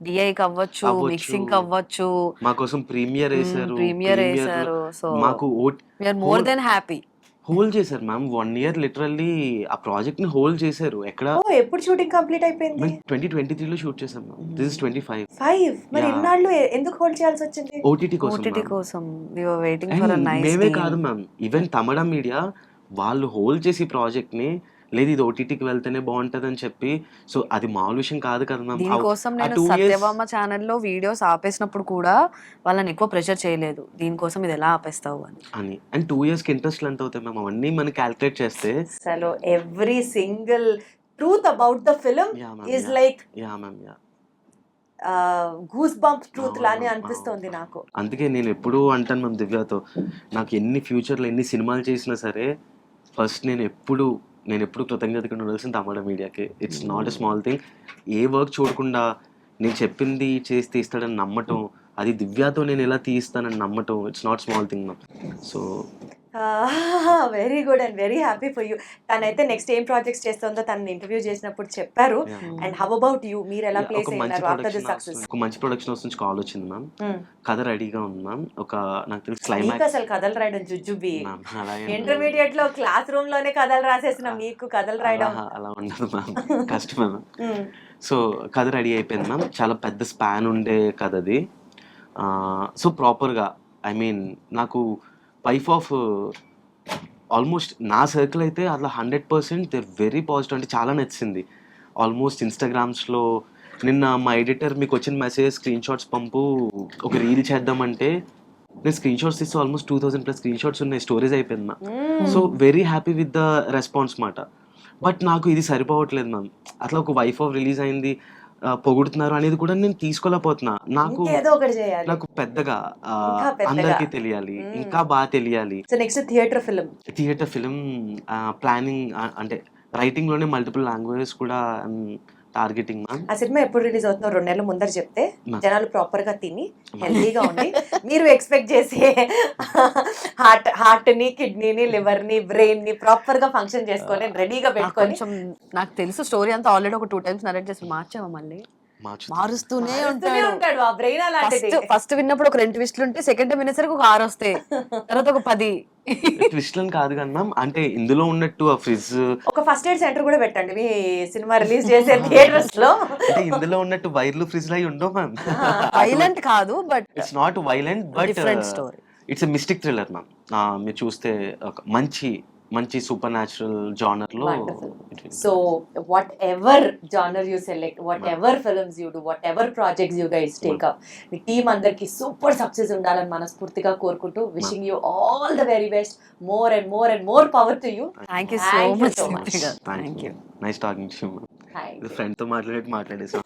డిఐ అవ్వచ్చు, మిక్సింగ్ అవ్వచ్చు, మా కోసం ప్రీమియర్ వేసారు. సో మాకు we are more than happy. Hold చేశారు మ్యామ్ 1 year లిటరల్లీ ఆ ప్రాజెక్ట్ ని హోల్డ్ చేశారు. ఎక్కడ ఓ ఎప్పుడు షూటింగ్ కంప్లీట్ అయిపోయింది? 2023 లో షూట్ చేశాం మ్యామ్. దిస్ ఇస్ 25 5 మరి Yeah. ఇన్నాళ్ళు ఎందుకు హోల్డ్ చేయాల్సి వచ్చింది? ఓటీటీ కోసం ఓటీటీ ma'am. కోసం we were waiting for a And nice మేమే కాదు మ్యామ్, ఈవెన్ తమిళ మీడియా వాళ్ళు హోల్డ్ చేసి ప్రాజెక్ట్ ని లేదు ఇది ఓటీటీకి వెళ్తేనే బాగుంటది అని చెప్పి. సో అది మామూలు విషయం కాదు కదా మ్యామ్. దీనికోసం నేను సత్యభామ ఛానల్లో వీడియోస్ ఆపేసినప్పుడు కూడా వాళ్ళని ఎక్కువ ప్రెషర్ చేయలేదు దీనికోసం ఇది ఎలా ఆపేస్తావు అని. అండ్ 2 years కి ఇంట్రెస్ట్ ఎంత అవుతాయి మ్యామ్ అవన్నీ మనం క్యాల్కులేట్ చేస్తే. అసలు every single truth about the film Yeah, ma'am, is yeah. Like yeah ma'am yeah. Goose bump truth లానే అనిపిస్తుంది నాకు. అందుకే నేను ఎప్పుడూ అంటాను మ్యామ్ దివ్యతో, నాకు ఎన్ని ఫ్యూచర్లో ఎన్ని సినిమాలు చేసినా సరే ఫస్ట్ నేను ఎప్పుడు కృతజ్ఞతగా ఉండాల్సింది తమిళ మీడియాకి. It's not a small thing. A work చూడకుండా నేను చెప్పింది చేసి తీస్తాడని నమ్మటం, అది దివ్యతో నేను ఎలా తీస్తానని నమ్మటం, it's not small thing ma'am. So very good and very happy for you. తనైతే నెక్స్ట్ ఏం ప్రాజెక్ట్స్ చేస్తుందో తనని ఇంటర్వ్యూ చేసినప్పుడు చెప్పారు. అండ్ హౌ అబౌట్ యూ, మీరు ఎలా ప్లేస్ ఒక మంచి అయ్యారు ఆఫ్టర్ ది సక్సెస్? ప్రొడక్షన్, ఒక మంచి ప్రొడక్షన్ హౌస్ నుంచి కాల్ వచ్చింది మ్యామ్. కథ రెడీగా ఉంది మ్యామ్. ఒక నాకు తెలిసి మీకు క్లైమాక్స్ అసలు కథలు రాయడం జుజుబి. మ్యామ్. అలాగే ఇంటర్మీడియట్ లో క్లాస్ రూమ్ లోనే కథలు రాసేసిన మీకు కథలు రాయడం అలా ఉండదు మ్యామ్, కష్టమే మ్యామ్. సో కథ రెడీ అయిపోయింది మ్యామ్. చాలా పెద్ద స్పాన్ ఉండే కథ అది. సో ప్రాపర్గా ఐ మీన్ నాకు వైఫ్ ఆఫ్ ఆల్మోస్ట్ నా సర్కిల్ అయితే అట్లా 100% దే వెరీ పాజిటివ్, అంటే చాలా నచ్చింది. ఆల్మోస్ట్ ఇన్స్టాగ్రామ్స్లో నిన్న మా ఎడిటర్ మీకు వచ్చిన మెసేజ్ స్క్రీన్ షాట్స్ పంపు ఒక రీల్ చేద్దామంటే నేను స్క్రీన్ షాట్స్ తీస్తే ఆల్మోస్ట్ 2000+ స్క్రీన్ షాట్స్ ఉన్నాయి, స్టోరేజ్ అయిపోయింది ma'am. So very happy with the response మాట. బట్ నాకు ఇది సరిపోవట్లేదు మ్యామ్. అట్లా ఒక వైఫ్ ఆఫ్ రిలీజ్ అయింది పొగుడుతున్నారు అనేది కూడా నేను తీసుకోలేకపోతున్నా. నాకు ఏదో ఒకటి చేయాలి. నాకు పెద్దగా ఇంకా పెద్దగా. అందరికీ తెలియాలి, ఇంకా బాగా తెలియాలి. So next theatre film planning, అంటే రైటింగ్ లోనే మల్టిపుల్ లాంగ్వేజెస్ కూడా టార్గెటింగ్ మ్యామ్. ఆ సినిమా ఎప్పుడు రిలీజ్ అవుతుందో 2 నెలల ముందర చెప్తే జనాలు ప్రాపర్ గా తిని హెల్తీగా ఉండి మీరు ఎక్స్పెక్ట్ చేసే హార్ట్ ని, కిడ్నీని, లివర్ ని, బ్రెయిన్ ని ప్రాపర్ గా ఫంక్షన్ చేసుకొని రెడీగా పెట్టుకొని. కొంచెం నాకు తెలుసు స్టోరీ అంతా ఆల్రెడీ ఒక 2 times నరేట్ చేసి మార్చావా మళ్ళీ మారుస్తూనే ఉంటాడు ఆ బ్రెయిన్ అలాంటిది. ఫస్ట్ విన్నప్పుడు ఒక 2 ట్విస్ట్లు ఉంటే సెకండ్ టైం వినేసరికి ఒక 6 వస్తాయి, తర్వాత ఒక 10. ట్విస్ట్లను కాదు కానీ మ్యామ్, అంటే ఇందులో ఉన్నట్టు ఆ ఫ్రిజ్, ఒక ఫస్ట్ ఎయిడ్ సెంటర్ కూడా పెట్టండి మీ సినిమా రిలీజ్ చేసే థియేటర్స్ లో. అంటే ఇందులో ఉన్నట్టు వైర్లు ఫ్రిజ్ లా ఉండవు మ్యామ్. వైలెంట్ కాదు, but it's not violent, but different story. It's a mystic thriller ma'am. మీరు చూస్తే ఒక మంచి సూపర్ న్యాచురల్ జానర్ లో. So whatever genre you select, whatever films you do, whatever projects you guys take up, me team అందరికి super success ఉండాలని మనస్ఫూర్తిగా కోరుకుంటూ wishing you all the very best. More and more and more power to you. Thank you so much. Thank you. Nice talking to you ma'am. Friend తో మాట్లాడేసాం.